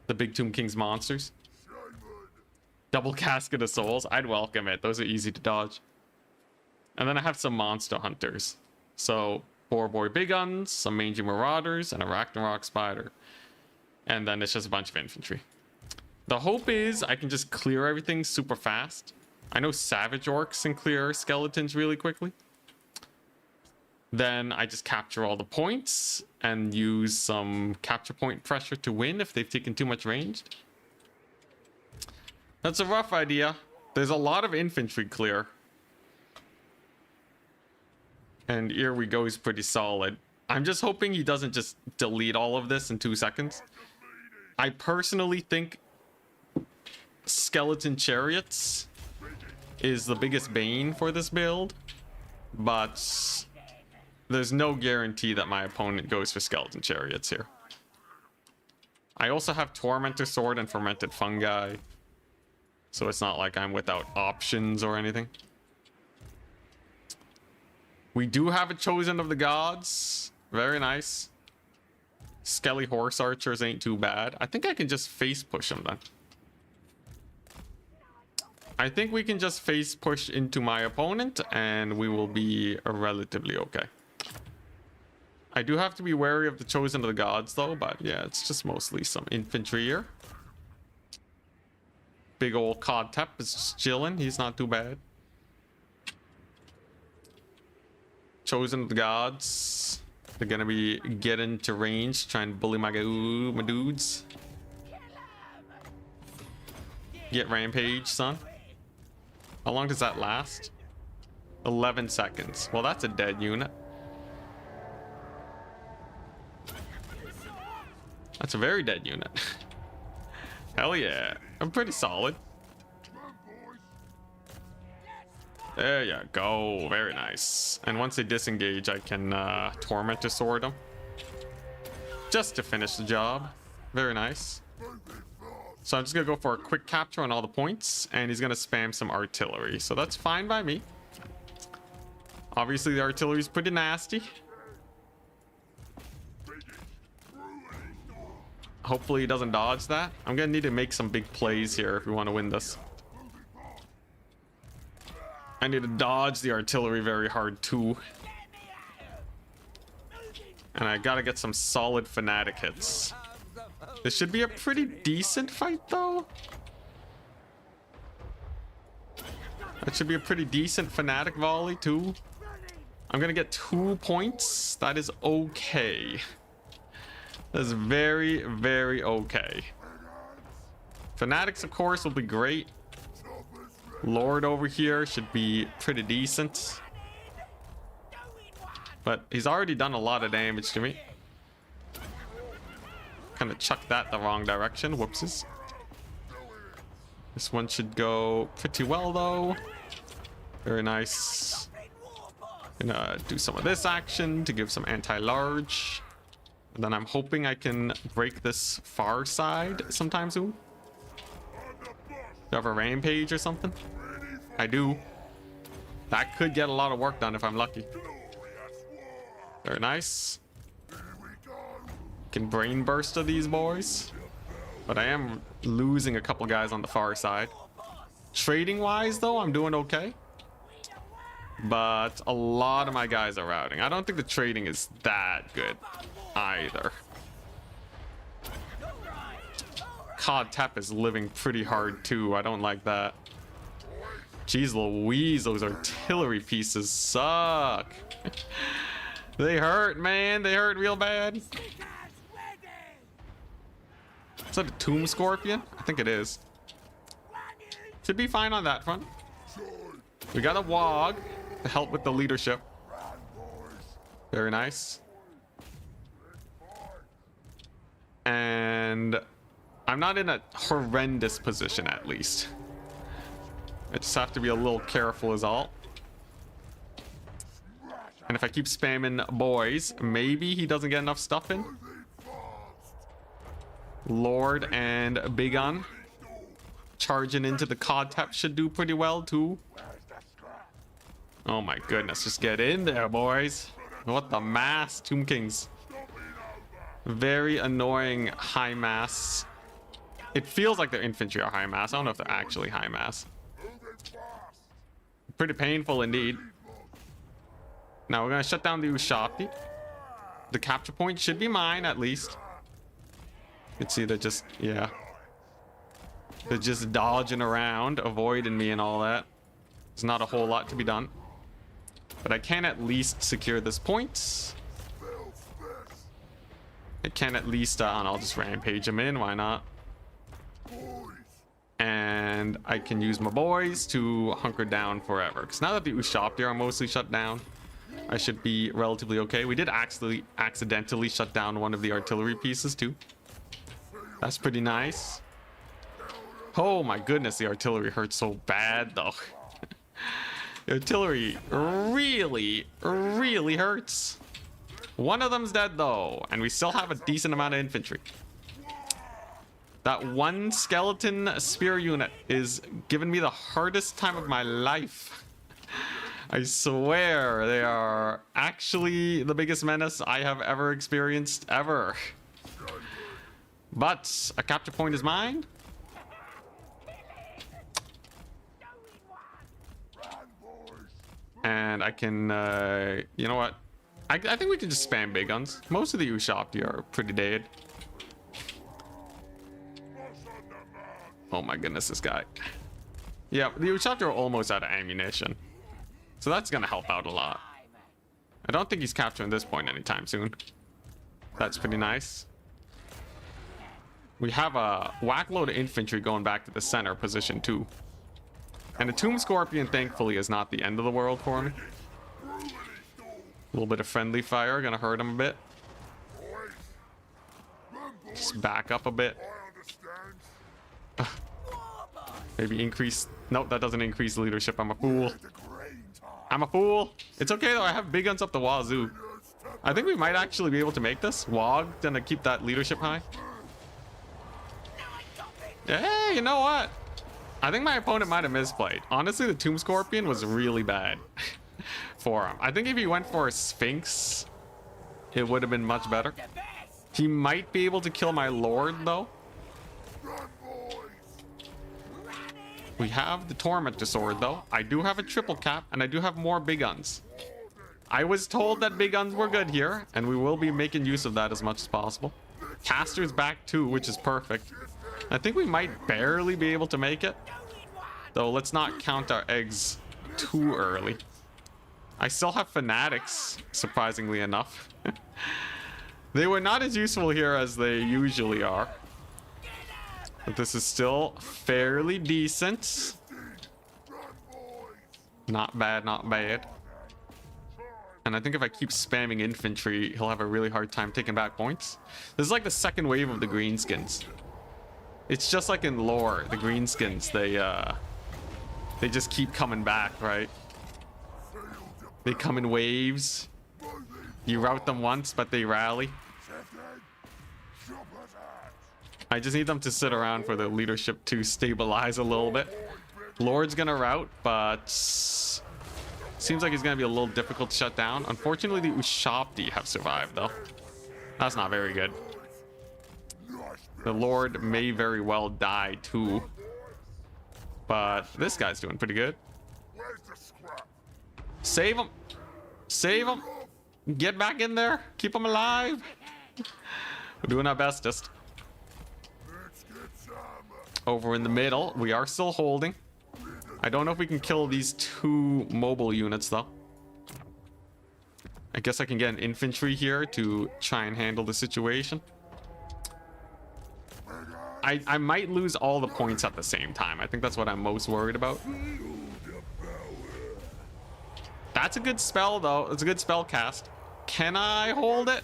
the big Tomb King's monsters. Double Casket of Souls. I'd welcome it. Those are easy to dodge. And then I have some monster hunters. So, Boar Boy Big Guns, some Mangy Marauders, and a Ragnarok Spider. And then it's just a bunch of infantry. The hope is I can just clear everything super fast. I know Savage Orcs can clear skeletons really quickly. Then I just capture all the points and use some capture point pressure to win if they've taken too much range. That's a rough idea. There's a lot of infantry clear. And here we go, he's pretty solid. I'm just hoping he doesn't just delete all of this in 2 seconds. I personally think skeleton chariots is the biggest bane for this build, but there's no guarantee that my opponent goes for skeleton chariots here. I also have Tormentor Sword and Fermented Fungi, so it's not like I'm without options or anything. We do have a Chosen of the Gods. Very nice. Skelly Horse Archers ain't too bad. I think I can just face push them then. I think we can just face push into my opponent and we will be relatively okay. I do have to be wary of the Chosen of the Gods though, but yeah, it's just mostly some infantry here. Big old Cod Tep is just chilling. He's not too bad. Chosen of the Gods. They're gonna be getting to range, trying to bully my dudes. Get rampage, son. How long does that last? 11 seconds. Well, that's a dead unit. That's a very dead unit. Hell yeah. I'm pretty solid. There you go. Very nice. And once they disengage, I can Tormentor Sword them. just to finish the job. Very nice. So I'm just gonna go for a quick capture on all the points, and he's gonna spam some artillery. So that's fine by me. Obviously the artillery is pretty nasty. Hopefully he doesn't dodge that. I'm gonna need to make some big plays here if we want to win this. I need to dodge the artillery very hard too. And I gotta get some solid fanatic hits. This should be a pretty decent fight though. That should be a pretty decent fanatic volley too. I'm gonna get 2 points. That is okay. That is very, very okay. Fanatics, of course, will be great. Lord over here should be pretty decent. But he's already done a lot of damage to me. Kind of chucked that the wrong direction. Whoopsies. This one should go pretty well, though. Very nice. Gonna do some of this action to give some anti-large. And then I'm hoping I can break this far side sometime soon. Do you have a rampage or something? I do. That could get a lot of work done if I'm lucky. Very nice. Can brain burst to these boys. But I am losing a couple guys on the far side. Trading wise though, I'm doing okay. But a lot of my guys are routing. I don't think the trading is that good either. COD Tep is living pretty hard too. I don't like that. Jeez Louise, those artillery pieces suck. They hurt, man. They hurt real bad. Is that a Tomb Scorpion? I think it is. Should be fine on that front. We got a Wog to help with the leadership. Very nice. And I'm not in a horrendous position, at least. I just have to be a little careful is all. And if I keep spamming boys, maybe he doesn't get enough stuff in. Lord and Big Un charging into the COD Tep should do pretty well too. Oh my goodness, just get in there, boys. What the mass, Tomb Kings. Very annoying high mass. It feels like their infantry are high mass. I don't know if they're actually high mass. Pretty painful indeed. Now we're gonna shut down the Ushabti. The capture point should be mine at least. You can see they're just, yeah. They're just dodging around, avoiding me and all that. There's not a whole lot to be done. But I can at least secure this point. I can at least, I'll just rampage him in, why not? And I can use my boys to hunker down forever. Because now that the Ushabti are mostly shut down, I should be relatively okay. We did actually accidentally shut down one of the artillery pieces too. That's pretty nice. Oh my goodness, the artillery hurts so bad though. The artillery really, really hurts. One of them's dead though, and we still have a decent amount of infantry. That one skeleton spear unit is giving me the hardest time of my life. I swear they are actually the biggest menace I have ever experienced ever. But a capture point is mine. And I can, you know what? I think we can just spam big guns. Most of the Ushabti are pretty dead. Oh my goodness, this guy. Yeah, the Ushabti are almost out of ammunition. So that's gonna help out a lot. I don't think he's capturing this point anytime soon. That's pretty nice. We have a whack load of infantry going back to the center position too. And the Tomb Scorpion, thankfully, is not the end of the world for me. A little bit of friendly fire, gonna hurt him a bit. Just back up a bit. Maybe increase. Nope, that doesn't increase leadership. I'm a fool. I'm a fool. It's okay though. I have big guns up the wazoo. I think we might actually be able to make this. Wog gonna keep that leadership high. Hey, you know what? I think my opponent might have misplayed. Honestly, the Tomb Scorpion was really bad for him. I think if he went for a Sphinx, it would have been much better. He might be able to kill my Lord, though. We have the Tormentor Sword, though. I do have a triple cap, and I do have more big guns. I was told that big guns were good here, and we will be making use of that as much as possible. Caster's back too, which is perfect. I think we might barely be able to make it. Though, let's not count our eggs too early. I still have Fanatics, surprisingly enough. They were not as useful here as they usually are. But this is still fairly decent. Not bad, not bad. And I think if I keep spamming infantry, he'll have a really hard time taking back points. This is like the second wave of the Greenskins. It's just like in lore, the Greenskins, they just keep coming back, right? They come in waves. You rout them once, but they rally. I just need them to sit around for the leadership to stabilize a little bit. Lord's gonna rout, but seems like he's gonna be a little difficult to shut down. Unfortunately, the Ushabti have survived, though. That's not very good. The Lord may very well die too, but this guy's doing pretty good. Save him! Save him! Get back in there! Keep him alive! We're doing our bestest. Over in the middle, we are still holding. I don't know if we can kill these two mobile units, though. I guess I can get an infantry here to try and handle the situation. I might lose all the points at the same time. I think that's what I'm most worried about. That's a good spell, though. It's a good spell cast. Can I hold it?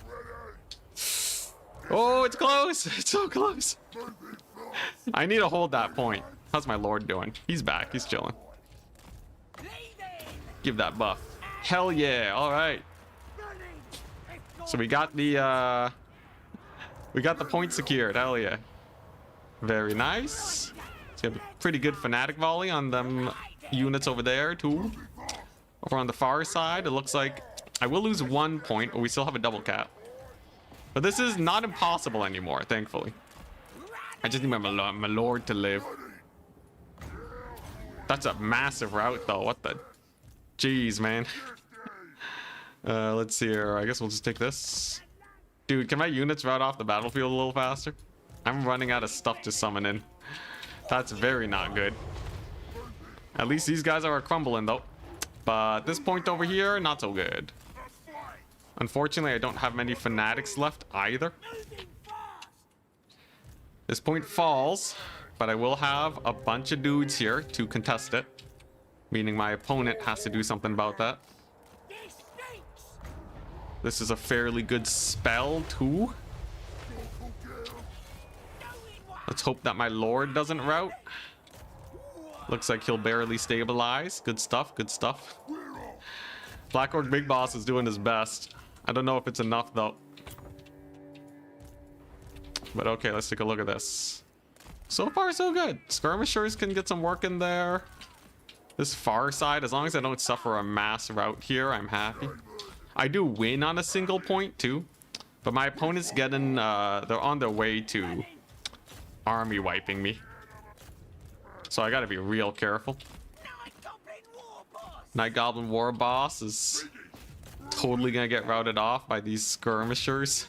Oh, it's close. It's so close. I need to hold that point. How's my Lord doing? He's back. He's chilling. Give that buff. Hell yeah. All right. So we got the point secured. Hell yeah. Very nice. Let's get a pretty good Fanatic volley on them units over there too. Over on the far side, it looks like I will lose 1 point, but we still have a double cap. But this is not impossible anymore, thankfully. I just need my Lord to live. That's a massive route, though. What the? Jeez, man. Let's see here. I guess we'll just take this. Dude, can my units route off the battlefield a little faster? I'm running out of stuff to summon in. That's very not good. At least these guys are crumbling, though. But this point over here, not so good. Unfortunately, I don't have many Fanatics left either. This point falls, but I will have a bunch of dudes here to contest it. Meaning my opponent has to do something about that. This is a fairly good spell, too. Let's hope that my Lord doesn't rout. Looks like he'll barely stabilize. Good stuff, good stuff. Black Orc Big Boss is doing his best. I don't know if it's enough, though. But okay, let's take a look at this. So far, so good. Skirmishers can get some work in there. This far side, as long as I don't suffer a mass rout here, I'm happy. I do win on a single point, too. But my opponent's getting, they're on their way to army wiping me. So I gotta be real careful. Night Goblin War Boss is totally gonna get routed off by these skirmishers.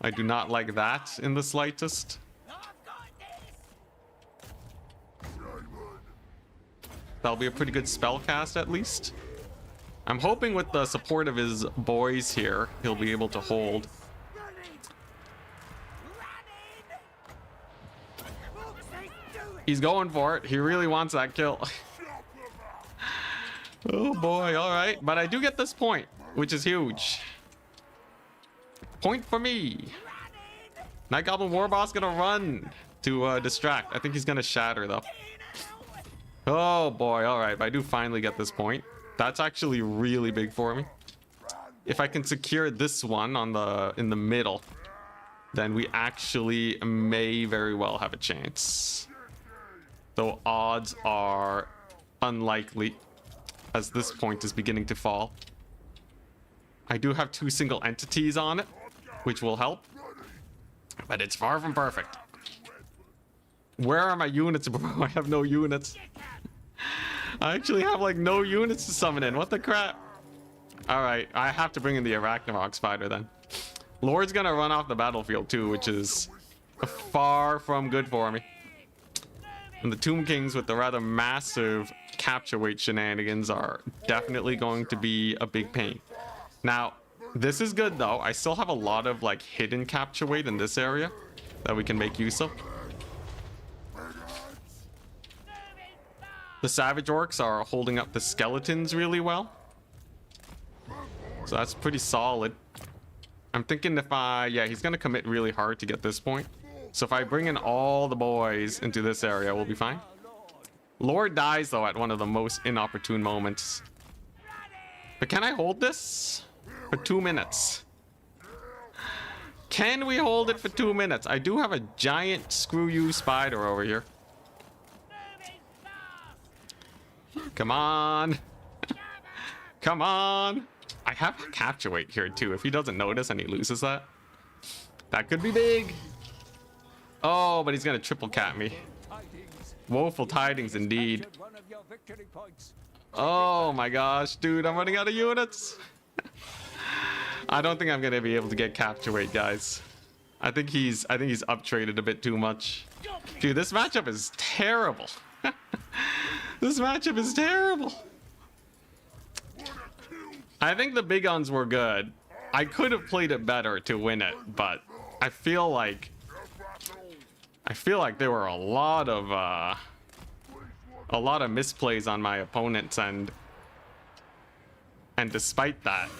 I do not like that in the slightest. That'll be a pretty good spell cast at least. I'm hoping with the support of his boys here, he'll be able to hold. He's going for it. He really wants that kill. Oh boy, all right. But I do get this point, which is huge. Point for me. Night Goblin War Boss gonna run to distract. I think he's gonna shatter though. Oh boy, all right. But I do finally get this point. That's actually really big for me. if I can secure this one on in the middle, then we actually may very well have a chance. Though odds are unlikely, as this point is beginning to fall. I do have 2 single entities on it, which will help, but it's far from perfect. Where are my units, bro? I have no units. I actually have like no units to summon in. What the crap? All right, I have to bring in the Arachnarok spider then. Lord's gonna run off the battlefield too, which is far from good for me. And the Tomb Kings with the rather massive capture weight shenanigans are definitely going to be a big pain. Now, this is good though. I still have a lot of like hidden capture weight in this area that we can make use of. The Savage Orcs are holding up the skeletons really well. So that's pretty solid. I'm thinking if yeah, he's gonna commit really hard to get this point. So if I bring in all the boys into this area, we'll be fine. Lord dies though at one of the most inopportune moments. But can I hold this for 2 minutes? Can we hold it for 2 minutes? I do have a giant screw you spider over here. Come on. Come on. I have capture weight here too. If he doesn't notice and he loses that, that could be big. Oh, but he's gonna triple cap me. Woeful tidings indeed. Oh my gosh, dude, I'm running out of units. I don't think I'm gonna be able to get capture weight, guys. I think he's up traded a bit too much. Dude, this matchup is terrible. This matchup is terrible. I think the big guns were good. I could have played it better to win it, but I feel like there were a lot of misplays on my opponent's end, and despite that,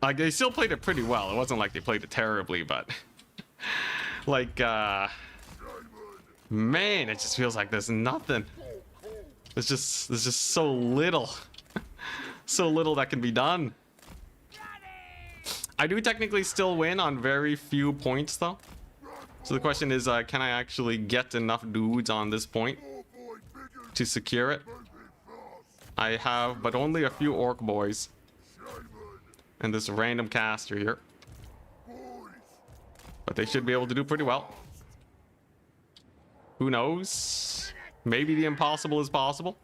like, they still played it pretty well. It wasn't like they played it terribly, but like man, it just feels like there's nothing. There's just so little. So little that can be done. I do technically still win on very few points though. So the question is, can I actually get enough dudes on this point to secure it? I have but only a few orc boys and this random caster here, but they should be able to do pretty well. Who knows? Maybe the impossible is possible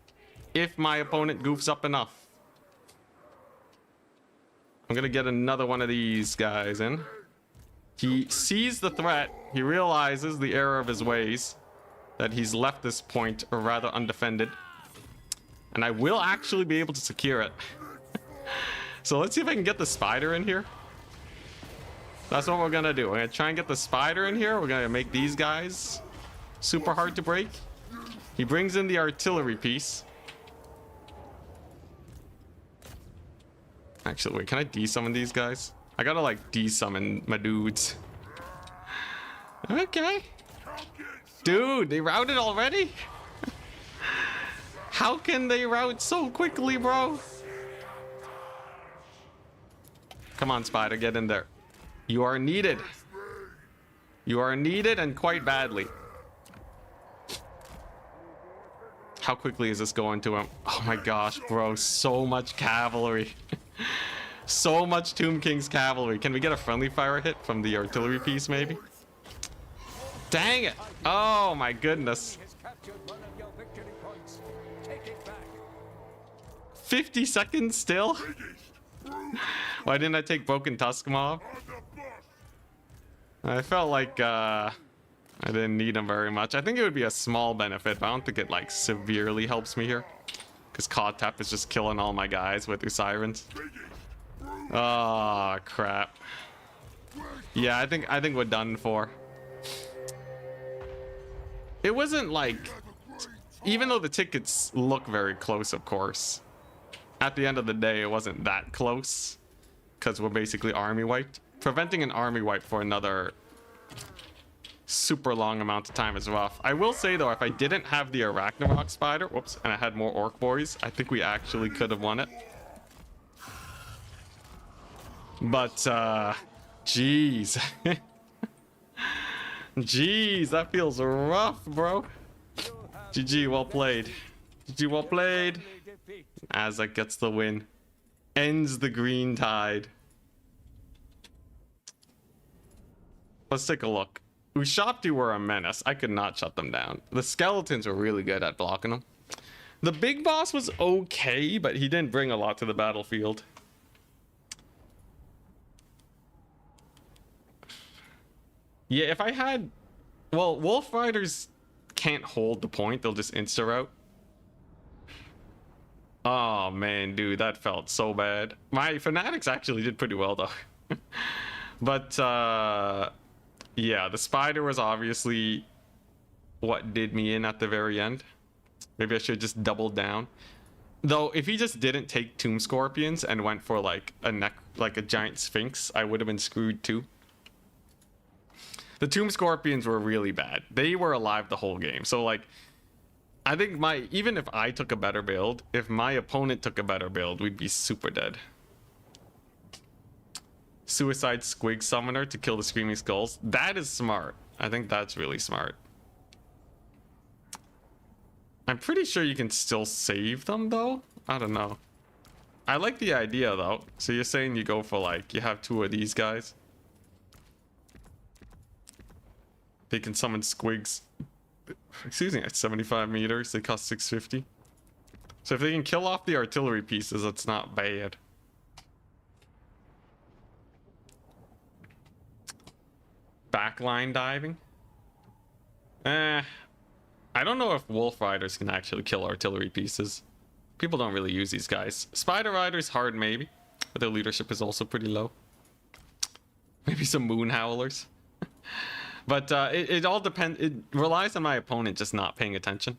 if my opponent goofs up enough. I'm gonna get another one of these guys in. He sees the threat. He realizes the error of his ways, that he's left this point rather undefended, and I will actually be able to secure it. So let's see if I can get the spider in here. That's what we're gonna do. We're gonna try and get the spider in here. We're gonna make these guys super hard to break. He brings in the artillery piece. Actually, wait, can I desummon these guys? I gotta like desummon my dudes. Okay. Dude, they routed already? How can they route so quickly, bro? Come on, spider, get in there. You are needed. You are needed, and quite badly. How quickly is this going to him? Oh my gosh, bro, so much cavalry. So much Tomb King's cavalry. Can we get a friendly fire hit from the artillery piece, maybe? Dang it! Oh my goodness. 50 seconds still? Why didn't I take Broken Tusk Mob? I felt like I didn't need him very much. I think it would be a small benefit, but I don't think it like severely helps me here, because Kotep is just killing all my guys with their sirens. Oh crap. Yeah, I think we're done for. It wasn't like, even though the tickets look very close, of course, at the end of the day it wasn't that close, because we're basically army wiped. Preventing an army wipe for another super long amount of time is rough. I will say though, if I didn't have the Arachnarok spider, whoops, and I had more orc boys, I think we actually could have won it. But jeez. Jeez, that feels rough, bro. GG, well played. GG, well played. Azek gets the win. Ends the green tide. Let's take a look. Ushapti were a menace. I could not shut them down. The skeletons were really good at blocking them. The big boss was okay, but he didn't bring a lot to the battlefield. Yeah, if I had... Well, Wolf Riders can't hold the point. They'll just insta-route. Oh, man, dude, that felt so bad. My Fanatics actually did pretty well, though. But, yeah, the spider was obviously what did me in at the very end. Maybe I should just double down. Though, if he just didn't take Tomb Scorpions and went for, like, a giant Sphinx, I would have been screwed, too. The Tomb Scorpions were really bad. They were alive the whole game. So, like, I think even if I took a better build, if my opponent took a better build, we'd be super dead. Suicide Squig Summoner to kill the Screaming Skulls. That is smart. I think that's really smart. I'm pretty sure you can still save them, though. I don't know. I like the idea, though. So you're saying you go for, like, you have two of these guys. They can summon squigs. Excuse me, at 75 meters. They cost 650. So if they can kill off the artillery pieces, that's not bad. Backline diving. I don't know if Wolf Riders can actually kill artillery pieces. People don't really use these guys. Spider Riders, hard maybe. But their leadership is also pretty low. Maybe some Moon Howlers. But it all depends. It relies on my opponent just not paying attention.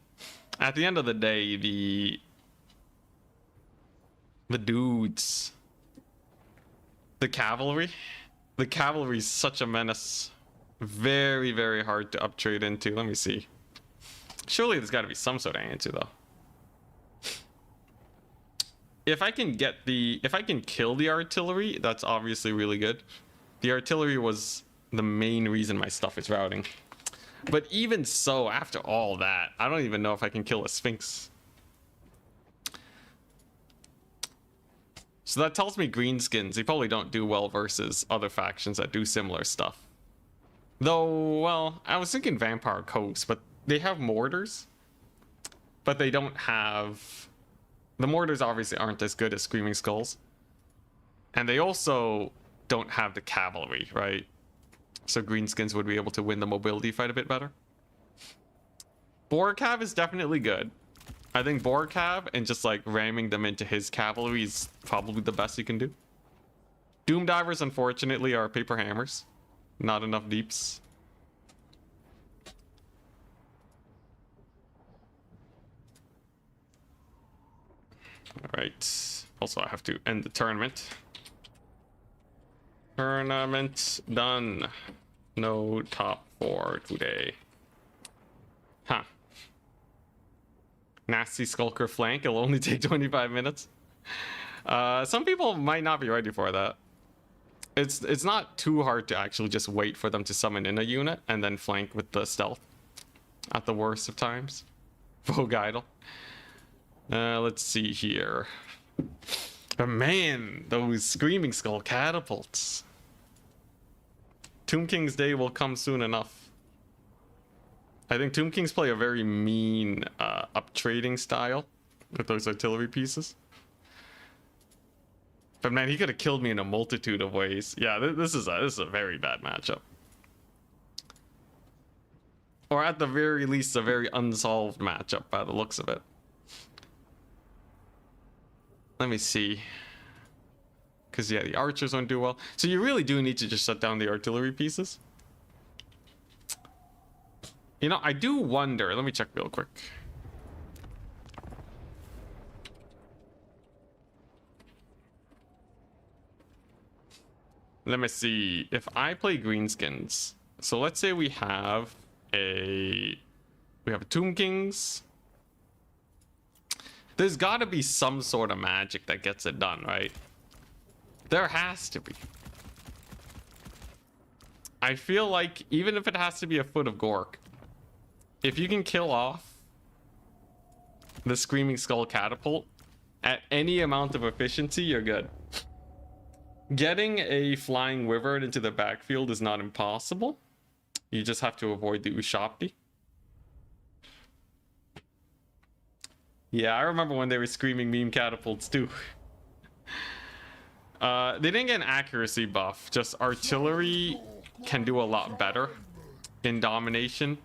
At the end of the day, the dudes, the cavalry is such a menace. Very, very hard to uptrade into. Let me see. Surely there's got to be some sort of answer, though. If I can kill the artillery, that's obviously really good. The artillery was the main reason my stuff is routing. But even so, after all that, I don't even know if I can kill a Sphinx. So that tells me Greenskins, they probably don't do well versus other factions that do similar stuff. Though, well, I was thinking Vampire Coast, but they have mortars. But they don't have... The mortars obviously aren't as good as Screaming Skulls. And they also don't have the cavalry, right? So Greenskins would be able to win the mobility fight a bit better. Borcav is definitely good. I think Borcav and just like ramming them into his cavalry is probably the best you can do. Doom Divers, unfortunately, are paper hammers. Not enough deeps. Alright. Also, I have to end the tournament. Tournament done. No top 4 today. Huh. Nasty Skulker flank. It'll only take 25 minutes. Some people might not be ready for that. It's not too hard to actually just wait for them to summon in a unit and then flank with the stealth. At the worst of times. Vogue Idol. Let's see here. But man, those Screaming Skull catapults. Tomb King's Day will come soon enough. I think Tomb Kings play a very mean up-trading style with those artillery pieces. But man, he could have killed me in a multitude of ways. Yeah, this is a very bad matchup. Or at the very least, a very unsolved matchup by the looks of it. Let me see. Because, yeah, the archers don't do well. So you really do need to just shut down the artillery pieces. You know, I do wonder. Let me check real quick. Let me see. If I play Greenskins. So let's say we have a Tomb Kings. There's got to be some sort of magic that gets it done, right? There has to be. I feel like even if it has to be a foot of Gork, if you can kill off the Screaming Skull Catapult at any amount of efficiency, you're good. Getting a Flying Wyvern into the backfield is not impossible. You just have to avoid the Ushapti. Yeah, I remember when they were screaming meme catapults too. They didn't get an accuracy buff, just artillery can do a lot better in domination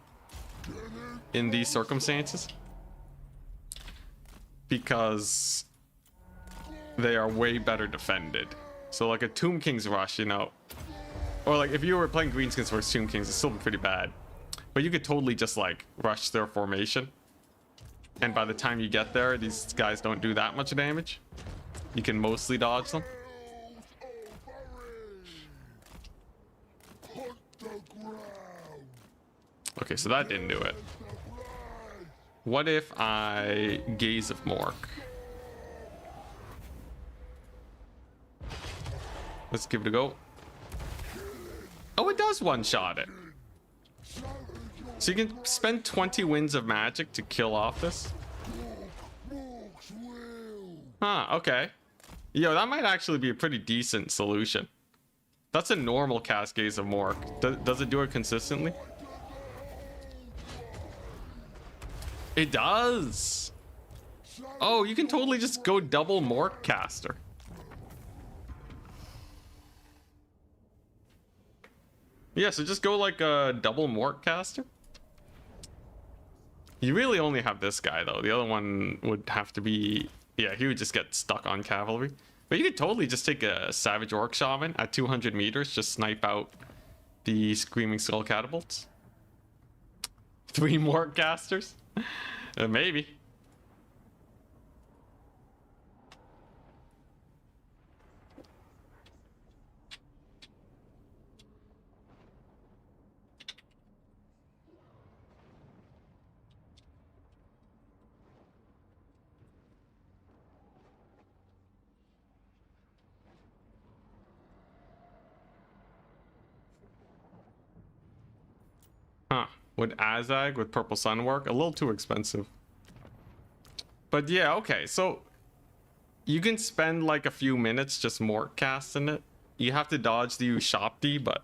in these circumstances because they are way better defended. So like a Tomb King's rush, you know, or like if you were playing Greenskins versus Tomb Kings, it's still pretty bad, but you could totally just like rush their formation, and by the time you get there, these guys don't do that much damage. You can mostly dodge them. Okay, so that didn't do it. What if I Gaze of Mork? Let's give it a go. Oh, it does one-shot it. So you can spend 20 winds of magic to kill off this? Huh, okay. Yo, that might actually be a pretty decent solution. That's a normal cast Gaze of Mork. Does it do it consistently? It does. Oh, you can totally just go double Mork caster. Yeah, so just go like a double Mork caster. You really only have this guy though. The other one would have to be, yeah, he would just get stuck on cavalry. But you could totally just take a Savage Orc Shaman at 200 meters, just snipe out the Screaming Skull Catapults. 3 Mork casters? Maybe. Huh. Would Azag with Purple Sun work? A little too expensive. But yeah, okay. So you can spend like a few minutes just Mork casting it. You have to dodge the Ushapti, but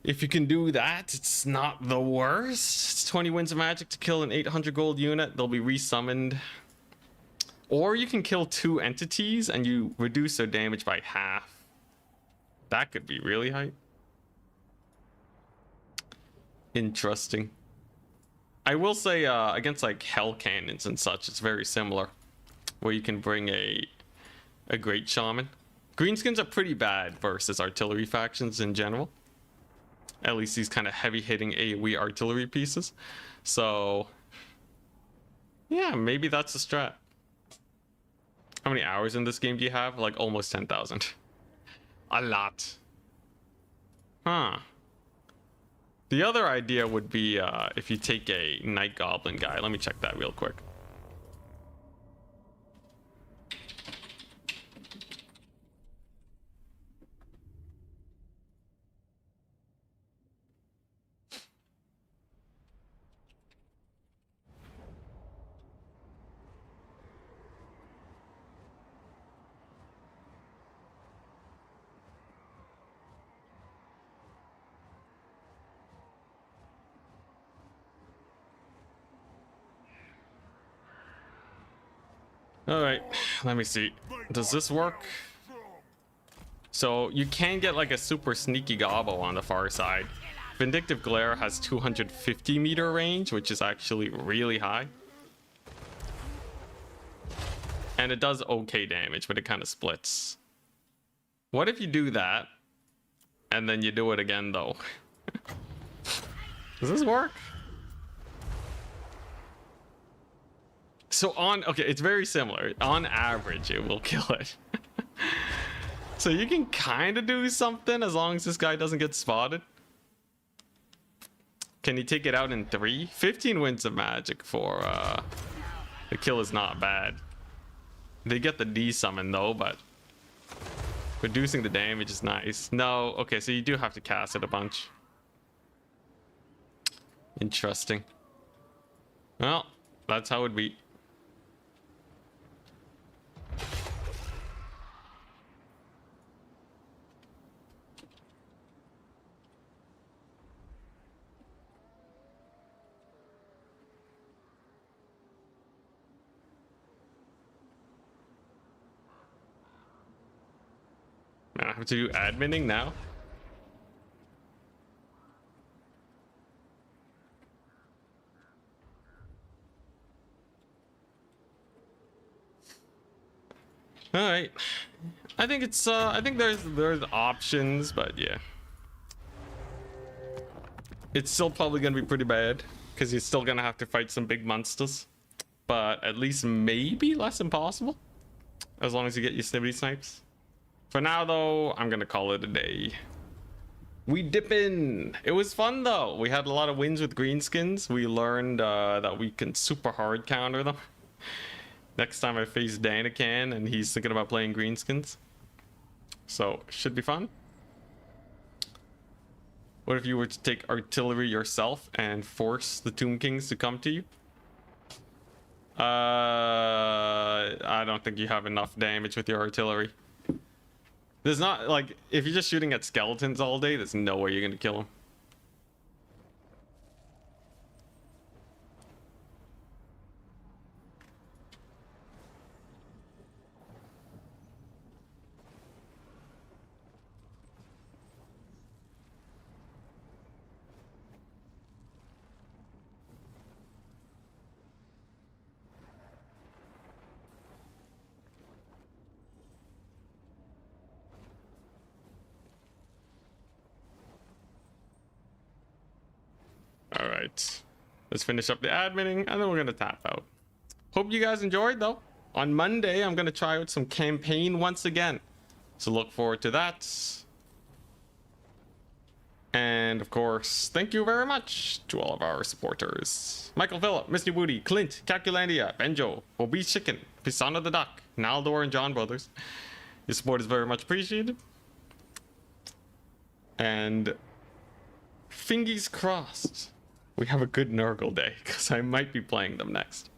if you can do that, it's not the worst. It's 20 winds of magic to kill an 800 gold unit. They'll be resummoned. Or you can kill 2 entities and you reduce their damage by half. That could be really high. Interesting. I will say against like hell cannons and such, it's very similar, where you can bring a great shaman. Greenskins are pretty bad versus artillery factions in general. At least these kind of heavy hitting AoE artillery pieces. So yeah, maybe that's a strat. How many hours in this game do you have? Like almost 10,000. A lot. Huh. The other idea would be if you take a Night Goblin guy. Let me check that real quick. All right, let me see. Does this work? So you can get like a super sneaky gobbo on the far side. Vindictive Glare has 250 meter range, which is actually really high. And it does okay damage, but it kind of splits. What if you do that and then you do it again though? Does this work? So okay, it's very similar. On average, it will kill it. So you can kind of do something as long as this guy doesn't get spotted. Can you take it out in 3? 15 winds of magic for the kill is not bad. They get the D summon though, but Reducing the damage is nice. No, okay, so you do have to cast it a bunch. Interesting. Well, that's how it be. Man, I have to do adminning now. All right. I think it's I think there's options, but yeah. It's still probably going to be pretty bad cuz you're still going to have to fight some big monsters. But at least maybe less impossible as long as you get your snippety snipes. For now though, I'm going to call it a day. We dip in. It was fun though. We had a lot of wins with Greenskins. We learned that we can super hard counter them. Next time I face Danakan and he's thinking about playing Greenskins. So, should be fun. What if you were to take artillery yourself and force the Tomb Kings to come to you? I don't think you have enough damage with your artillery. There's not, like, if you're just shooting at skeletons all day, there's no way you're gonna kill them. All right, let's finish up the adminning and then we're gonna tap out. Hope you guys enjoyed though. On Monday, I'm gonna try out some campaign once again. So look forward to that. And of course, thank you very much to all of our supporters. Michael Phillip, Mr. Woody, Clint, Calculandia, Benjo, Obese Chicken, Pisana the Duck, Naldor and John Brothers. Your support is very much appreciated. And fingers crossed we have a good Nurgle day, because I might be playing them next.